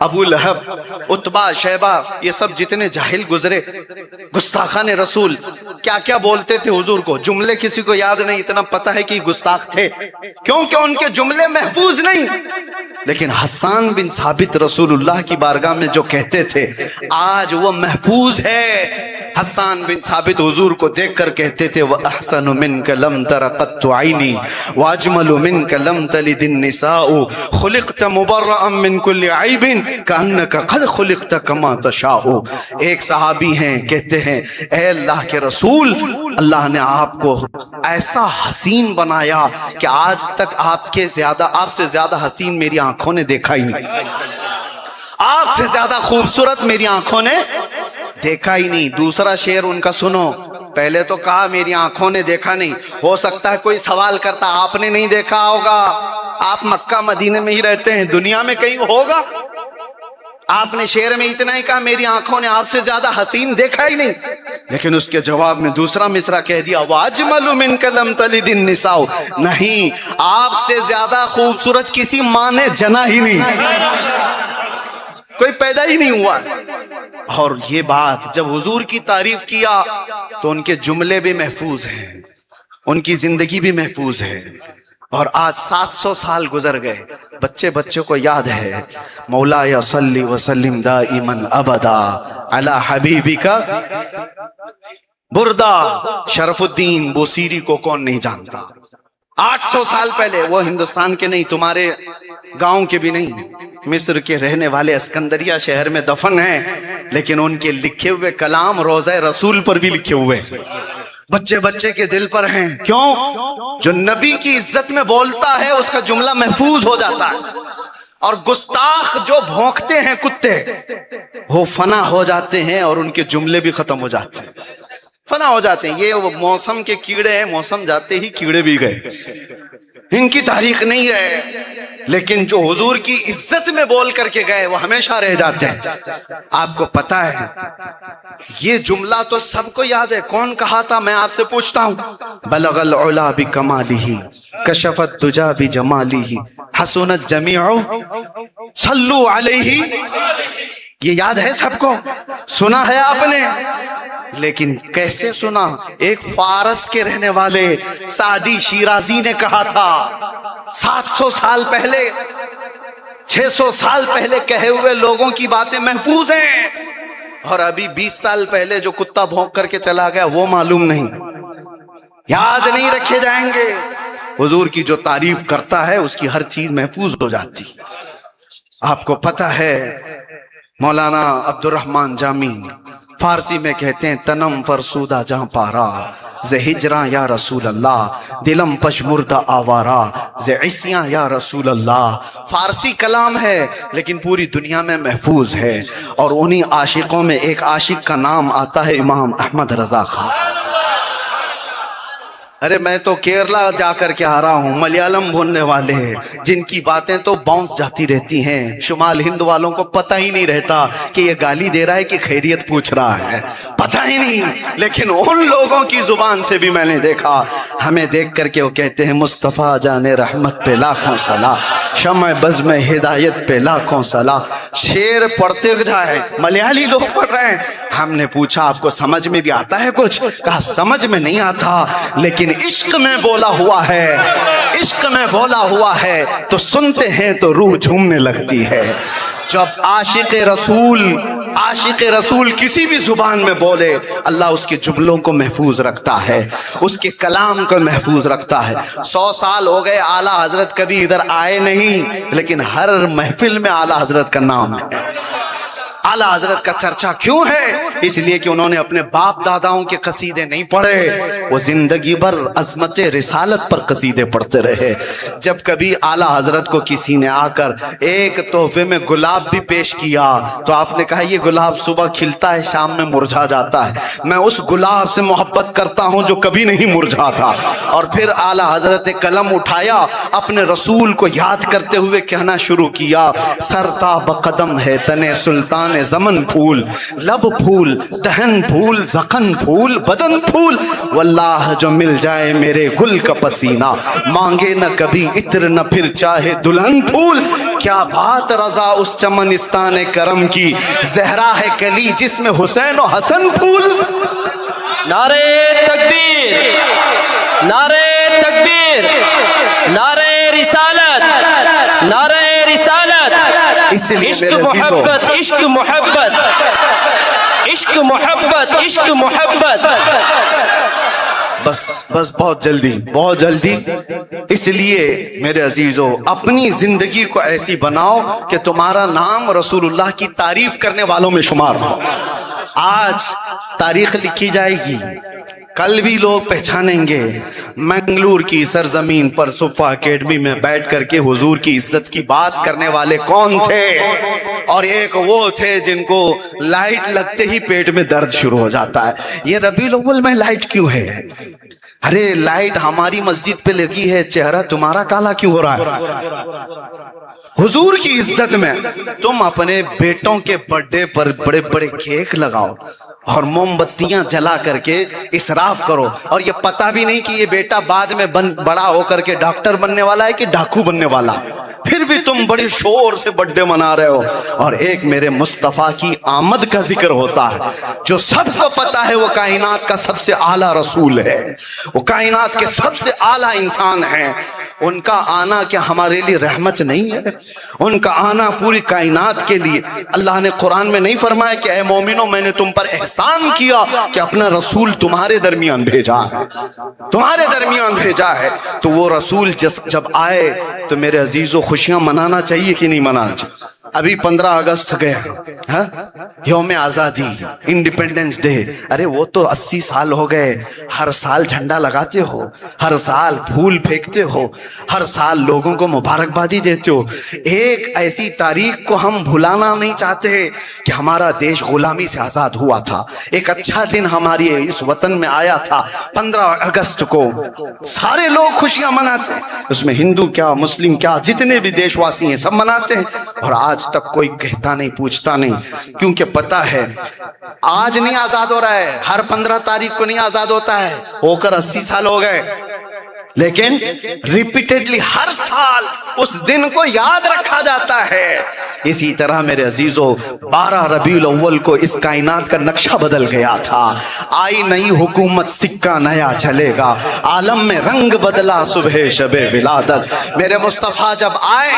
ابو لہب، عتبہ، شیبہ، یہ سب جتنے جاہل گزرے گستاخان رسول کیا کیا بولتے تھے حضور کو، جملے کسی کو یاد نہیں، اتنا پتہ ہے کہ گستاخ تھے کیونکہ ان کے جملے محفوظ نہیں۔ لیکن حسان بن ثابت رسول اللہ کی بارگاہ میں جو کہتے تھے آج وہ محفوظ ہے۔ حسان بن ثابت حضور کو دیکھ کر کہتے تھے وَأَحْسَنُ مِنْكَ لَمْ تَرَ قَطُّ عَيْنِي وَأَجْمَلُ مِنْكَ لَمْ تَلِدِ النِّسَاءُ خُلِقْتَ مُبَرَّأً مِنْ كُلِّ عَيْبٍ كَأَنَّكَ قَدْ خُلِقْتَ كَمَا تَشَاءُ۔ ایک صحابی ہیں کہتے ہیں اے اللہ کے رسول، اللہ نے آپ کو ایسا حسین بنایا کہ آج تک آپ سے زیادہ حسین میری آنکھوں نے دیکھا ہی نہیں، آپ سے زیادہ خوبصورت میری آنکھوں نے دیکھا ہی نہیں۔ دوسرا شعر ان کا سنو، پہلے تو کہا میری آنکھوں نے دیکھا نہیں، ہو سکتا ہے کوئی سوال کرتا آپ نے نہیں دیکھا ہوگا، آپ مکہ مدینے میں ہی رہتے ہیں، دنیا میں کہیں ہوگا؟ آپ نے شعر میں اتنا ہی کہا میری آنکھوں نے آپ سے زیادہ حسین دیکھا ہی نہیں، لیکن اس کے جواب میں دوسرا مصرع کہہ دیا وَأَجْمَلُ مِنْكَ لَمْ تَلِدِ النِّسَاءُ، نہیں، آپ سے زیادہ خوبصورت کسی ماں نے جنا ہی نہیں، کوئی پیدا ہی نہیں ہوا۔ اور یہ بات جب حضور کی تعریف کیا تو ان کے جملے بھی محفوظ ہیں، ان کی زندگی بھی محفوظ ہے۔ اور آج 700 سال گزر گئے، بچے کو یاد ہے مولا یا صلی وسلم دائماً ابدا علی حبیبک بردا، شرف الدین بوسیری کو کون نہیں جانتا؟ 800 سال پہلے، وہ ہندوستان کے نہیں، تمہارے گاؤں کے بھی نہیں، مصر کے رہنے والے اسکندریہ شہر میں دفن ہیں، لیکن ان کے لکھے ہوئے کلام روضہ رسول پر بھی لکھے ہوئے بچے کے دل پر ہیں۔ کیوں؟ جو نبی کی عزت میں بولتا ہے اس کا جملہ محفوظ ہو جاتا ہے، اور گستاخ جو بھونکتے ہیں کتے وہ فنا ہو جاتے ہیں اور ان کے جملے بھی ختم ہو جاتے ہیں، فنا ہو جاتے ہیں۔ یہ موسم کے کیڑے ہیں، موسم جاتے ہی کیڑے بھی گئے، ان کی تاریخ نہیں ہے، لیکن جو حضور کی عزت میں بول کر کے گئے وہ ہمیشہ رہ جاتے ہیں۔ آپ کو پتا ہے یہ جملہ تو سب کو یاد ہے، کون کہا تھا؟ میں آپ سے پوچھتا ہوں، بلغ العلا بکمالہ کشف الدجا بجمالہ حسنت جمیع صلو علیہ، یہ یاد ہے سب کو، سنا ہے آپ نے، لیکن کیسے سنا؟ ایک فارس کے رہنے والے سعدی شیرازی نے کہا تھا 700 سال پہلے، 600 سال پہلے کہے ہوئے لوگوں کی باتیں محفوظ ہیں، اور ابھی 20 سال پہلے جو کتا بھونک کر کے چلا گیا وہ معلوم نہیں، یاد نہیں رکھے جائیں گے۔ حضور کی جو تعریف کرتا ہے اس کی ہر چیز محفوظ ہو جاتی۔ آپ کو پتہ ہے مولانا عبد الرحمن جامی فارسی میں کہتے ہیں تنم فرسودہ جہاں پارا ز ہجراں یا رسول اللہ، دلم پشمردہ آوارا ز عصیاں یا رسول اللہ۔ فارسی کلام ہے لیکن پوری دنیا میں محفوظ ہے، اور انہی عاشقوں میں ایک عاشق کا نام آتا ہے امام احمد رضا خان۔ ارے میں تو کیرلا جا کر کے آ رہا ہوں، ملیالم بولنے والے ہیں جن کی باتیں تو باؤنس جاتی رہتی ہیں، شمال ہند والوں کو پتہ ہی نہیں رہتا کہ یہ گالی دے رہا ہے کہ خیریت پوچھ رہا ہے، پتہ ہی نہیں۔ لیکن ان لوگوں کی زبان سے بھی میں نے دیکھا، ہمیں دیکھ کر کے وہ کہتے ہیں مصطفیٰ جان رحمت پہ لاکھوں صلاح، شمع بزم ہدایت پہ لاکھوں صلاح۔ شعر پڑھتے جائے، ملیالی لوگ پڑھ رہے ہیں۔ ہم نے پوچھا آپ کو سمجھ میں بھی آتا ہے کچھ؟ کہا سمجھ میں نہیں آتا، لیکن عشق میں بولا ہوا ہے، عشق میں بولا ہوا ہے تو سنتے ہیں تو روح جھومنے لگتی ہے۔ جب عاشق رسول کسی بھی زبان میں بولے، اللہ اس کے جملوں کو محفوظ رکھتا ہے، اس کے کلام کو محفوظ رکھتا ہے۔ 100 سال ہو گئے اعلیٰ حضرت کبھی ادھر آئے نہیں، لیکن ہر محفل میں اعلیٰ حضرت کا نام ہے۔ اعلیٰ حضرت کا چرچا کیوں ہے؟ اس لیے کہ انہوں نے اپنے باپ داداؤں کے قصیدے نہیں پڑھے، وہ زندگی بھر عظمت رسالت پر قصیدے پڑھتے رہے۔ جب کبھی اعلیٰ حضرت کو کسی نے آ کر ایک تحفے میں گلاب بھی پیش کیا تو آپ نے کہا یہ گلاب صبح کھلتا ہے شام میں مرجھا جاتا ہے، میں اس گلاب سے محبت کرتا ہوں جو کبھی نہیں مرجھاتا۔ اور پھر اعلیٰ حضرت نے قلم اٹھایا، اپنے رسول کو یاد کرتے ہوئے کہنا شروع کیا، سرتا بقدم ہے تنے سلطان زمن پھول، لب پھول، دہن پھول، زخن پھول، بدن پھول، واللہ جو مل جائے میرے گل کا پسینہ، مانگے نہ کبھی عطر نہ پھر چاہے دلہن پھول۔ کیا بات رضا اس چمنستان کرم کی، زہرا ہے کلی جس میں حسین و حسن پھول۔ نعرہ تکبیر، نعرہ تکبیر، نعرہ رسالت، نعرہ رسالت۔ عشق محبت، عشق محبت، عشق محبت، عشق محبت۔ بس بہت جلدی۔ اس لیے میرے عزیزو اپنی زندگی کو ایسی بناؤ کہ تمہارا نام رسول اللہ کی تعریف کرنے والوں میں شمار ہو۔ آج تاریخ لکھی جائے گی، کل بھی لوگ پہچانیں گے منگلور کی سرزمین پر صفا اکیڈمی میں بیٹھ کر کے حضور کی عزت کی بات کرنے والے کون تھے، اور ایک وہ تھے جن کو لائٹ لگتے ہی پیٹ میں درد شروع ہو جاتا ہے۔ یہ ربیع الاول میں لائٹ کیوں ہے؟ ارے لائٹ ہماری مسجد پہ لگی ہے، چہرہ تمہارا کالا کیوں ہو رہا ہے؟ حضور کی عزت میں تم اپنے بیٹوں کے برتھ ڈے پر بڑے بڑے کیک لگاؤ اور موم بتیاں جلا کر کے اسراف کرو، اور یہ پتہ بھی نہیں کہ یہ بیٹا بعد میں بڑا ہو کر کے ڈاکٹر بننے والا ہے کہ ڈاکو بننے والا، پھر بھی تم بڑے شور سے برتھ ڈے منا رہے ہو۔ اور ایک میرے مصطفیٰ کی آمد کا ذکر ہوتا ہے، جو سب کو پتہ ہے وہ کائنات کا سب سے اعلیٰ رسول ہے، وہ کائنات کے سب سے اعلیٰ انسان ہیں۔ ان کا آنا کیا ہمارے لیے رحمت نہیں ہے؟ ان کا آنا پوری کائنات کے لیے۔ اللہ نے قرآن میں نہیں فرمایا کہ اے مومنو میں نے تم پر احسان کیا کہ اپنا رسول تمہارے درمیان بھیجا ہے، تمہارے درمیان بھیجا ہے؟ تو وہ رسول جب آئے تو میرے عزیزو خوشیاں منانا چاہیے کہ نہیں منانا چاہیے؟ ابھی 15 اگست گیا، یوم آزادی، انڈیپینڈنس ڈے، ارے وہ تو 80 سال ہو گئے، ہر سال جھنڈا لگاتے ہو، ہر سال پھول پھینکتے ہو، ہر سال لوگوں کو مبارکبادی دیتے ہو۔ ایک ایسی تاریخ کو ہم بھلانا نہیں چاہتے کہ ہمارا دیش غلامی سے آزاد ہوا تھا، ایک اچھا دن ہماری اس وطن میں آیا تھا 15 اگست کو، سارے لوگ خوشیاں مناتے ہیں، اس میں ہندو کیا مسلم کیا جتنے بھی دیش واسی ہیں سب مناتے ہیں، اور آج تک کوئی کہتا نہیں پوچھتا نہیں، کیونکہ پتہ ہے آج نہیں آزاد ہو رہا ہے، ہر 15 تاریخ کو نہیں آزاد ہوتا ہے، ہو کر 80 سال ہو گئے، لیکن ریپیٹڈلی ہر سال اس دن کو یاد رکھا جاتا ہے۔ اسی طرح میرے عزیزو 12 ربیع الاول کو اس کائنات کا نقشہ بدل گیا تھا، آئی نئی حکومت سکہ نیا چلے گا، عالم میں رنگ بدلا صبح شب ولادت۔ میرے مصطفیٰ جب آئے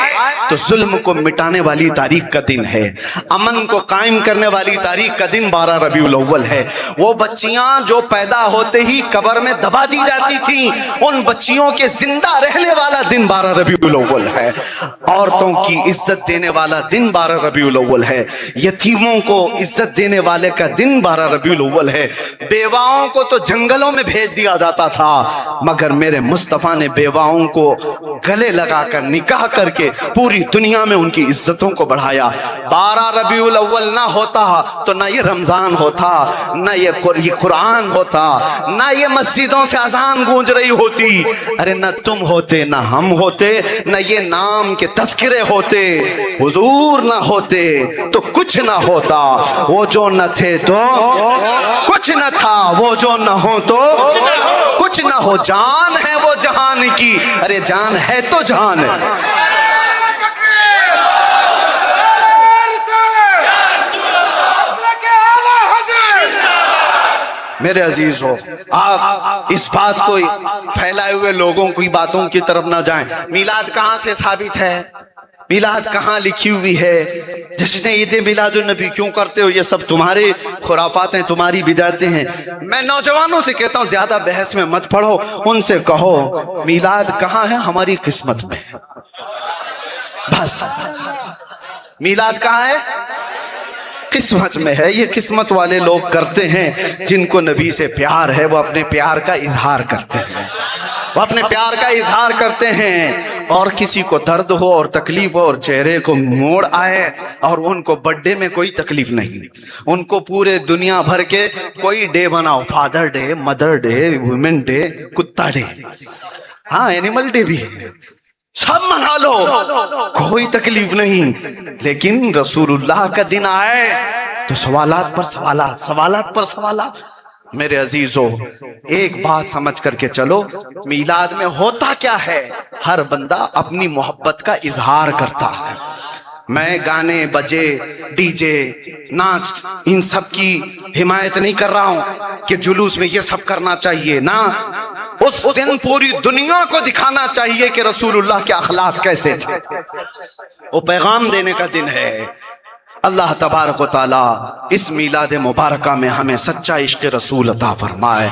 تو ظلم کو مٹانے والی تاریخ کا دن ہے، امن کو قائم کرنے والی تاریخ کا دن 12 ربیع الاول ہے۔ وہ بچیاں جو پیدا ہوتے ہی قبر میں دبا دی جاتی تھیں، ان بچیوں کے زندہ رہنے والا دن 12 ربیع الاول ہے، عورتوں کی عزت دینے والا دن 12 ربیع الاول ہے، یتیموں کو عزت دینے والے کا دن 12 ربیع الاول ہے۔ بیواؤں کو تو جنگلوں میں بھیج دیا جاتا تھا، مگر میرے مصطفیٰ نے بیواؤں کو گلے لگا کر نکاح کر کے پوری دنیا میں ان کی عزتوں کو بڑھایا۔ 12 ربیع الاول نہ ہوتا تو نہ یہ رمضان ہوتا، نہ یہ قرآن ہوتا، نہ یہ مسجدوں سے اذان گونج رہی ہوتی، ارے نہ تم ہوتے نہ ہم ہوتے، نہ یہ نام کے تذکرے ہوتے، حضور نہ ہوتے تو کچھ نہ ہوتا، وہ جو نہ تھے تو کچھ نہ تھا، وہ جو نہ ہو تو کچھ نہ ہو، جان ہے وہ جہان کی، ارے جان ہے تو جان ہے۔ میرے عزیز ہو، آپ اس بات کو پھیلائے ہوئے لوگوں کی باتوں کی طرف نہ جائیں۔ میلاد کہاں سے ثابت ہے؟ میلاد کہاں لکھی ہوئی ہے؟ جشن عید میلاد النبی کیوں کرتے ہو؟ یہ سب تمہارے خرافات ہیں، تمہاری بدعتیں ہیں۔ میں نوجوانوں سے کہتا ہوں زیادہ بحث میں مت پڑھو، ان سے کہو میلاد کہاں ہے؟ ہماری قسمت میں ہے، بس۔ میلاد کہاں ہے؟ قسمت میں ہے۔ یہ قسمت والے لوگ کرتے ہیں جن کو نبی سے پیار ہے، وہ اپنے پیار کا اظہار کرتے ہیں، وہ اپنے پیار کا اظہار کرتے ہیں، اور کسی کو درد ہو اور تکلیف ہو اور چہرے کو موڑ آئے اور ان کو برتھ ڈے میں کوئی تکلیف نہیں، ان کو پورے دنیا بھر کے کوئی ڈے بناؤ، father day, mother day, women day, کتا ڈے، ہاں اینیمل ڈے بھی ہے، سب منا لو، کوئی تکلیف نہیں، لیکن رسول اللہ کا دن آئے تو سوالات پر سوالات، سوالات پر سوالات۔ میرے عزیزو، ایک بات سمجھ کر کے چلو، میلاد میں ہوتا کیا ہے؟ ہر بندہ اپنی محبت کا اظہار کرتا ہے۔ میں گانے بجے، ڈی جے، ناچ، ان سب کی حمایت نہیں کر رہا ہوں کہ جلوس میں یہ سب کرنا چاہیے، نہ، اس دن پوری دنیا کو دکھانا چاہیے کہ رسول اللہ کے اخلاق کیسے تھے، وہ پیغام دینے کا دن ہے۔ اللہ تبارک و تعالیٰ اس میلاد مبارکہ میں ہمیں سچا عشق رسول عطا فرمائے۔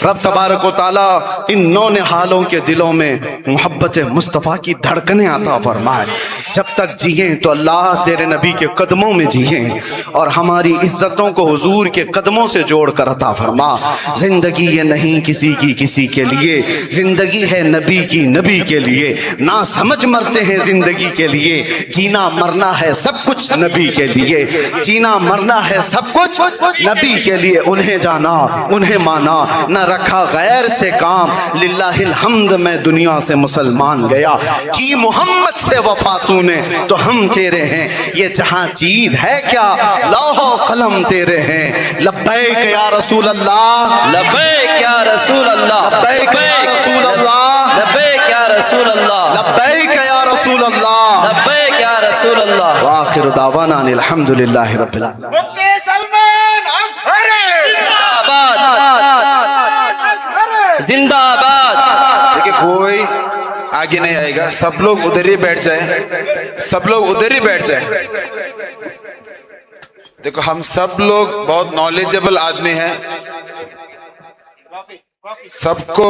رب تبارک و تعالیٰ ان نونہالوں کے دلوں میں محبت مصطفیٰ کی دھڑکنیں عطا فرمائے۔ جب تک جیئیں تو اللہ تیرے نبی کے قدموں میں جیئیں، اور ہماری عزتوں کو حضور کے قدموں سے جوڑ کر عطا فرما۔ زندگی یہ نہیں کسی کی کسی کے لیے، زندگی ہے نبی کی نبی کے لیے، نہ سمجھ مرتے ہیں زندگی کے لیے، جینا مرنا ہے سب کچھ نبی کے لیے، جینا مرنا ہے سب کچھ نبی کے لیے۔ انہیں جانا، انہیں مانا، نہ رکھا غیر سے کام، للہ الحمد میں دنیا سے مسلمان گیا، کی محمد سے وفا تو نے تو ہم تیرے ہیں، یہ جہاں چیز ہے کیا، لوح و قلم تیرے ہیں، لبیک یا رسول اللہ، لبیک یا رسول اللہ، لبیک یا رسول اللہ، لبیک یا رسول اللہ، لبیک یا رسول اللہ، لبیک یا رسول اللہ۔ وآخر دعوانا ان الحمدللہ رب العالمین۔ مفتی سلمان اصغر زندہ آباد۔ دیکھیں کوئی آگے نہیں آئے گا، سب لوگ ادھر ہی بیٹھ جائیں، سب لوگ ادھر ہی بیٹھ جائیں۔ دیکھو ہم سب لوگ بہت نالجبل آدمی ہیں، سب کو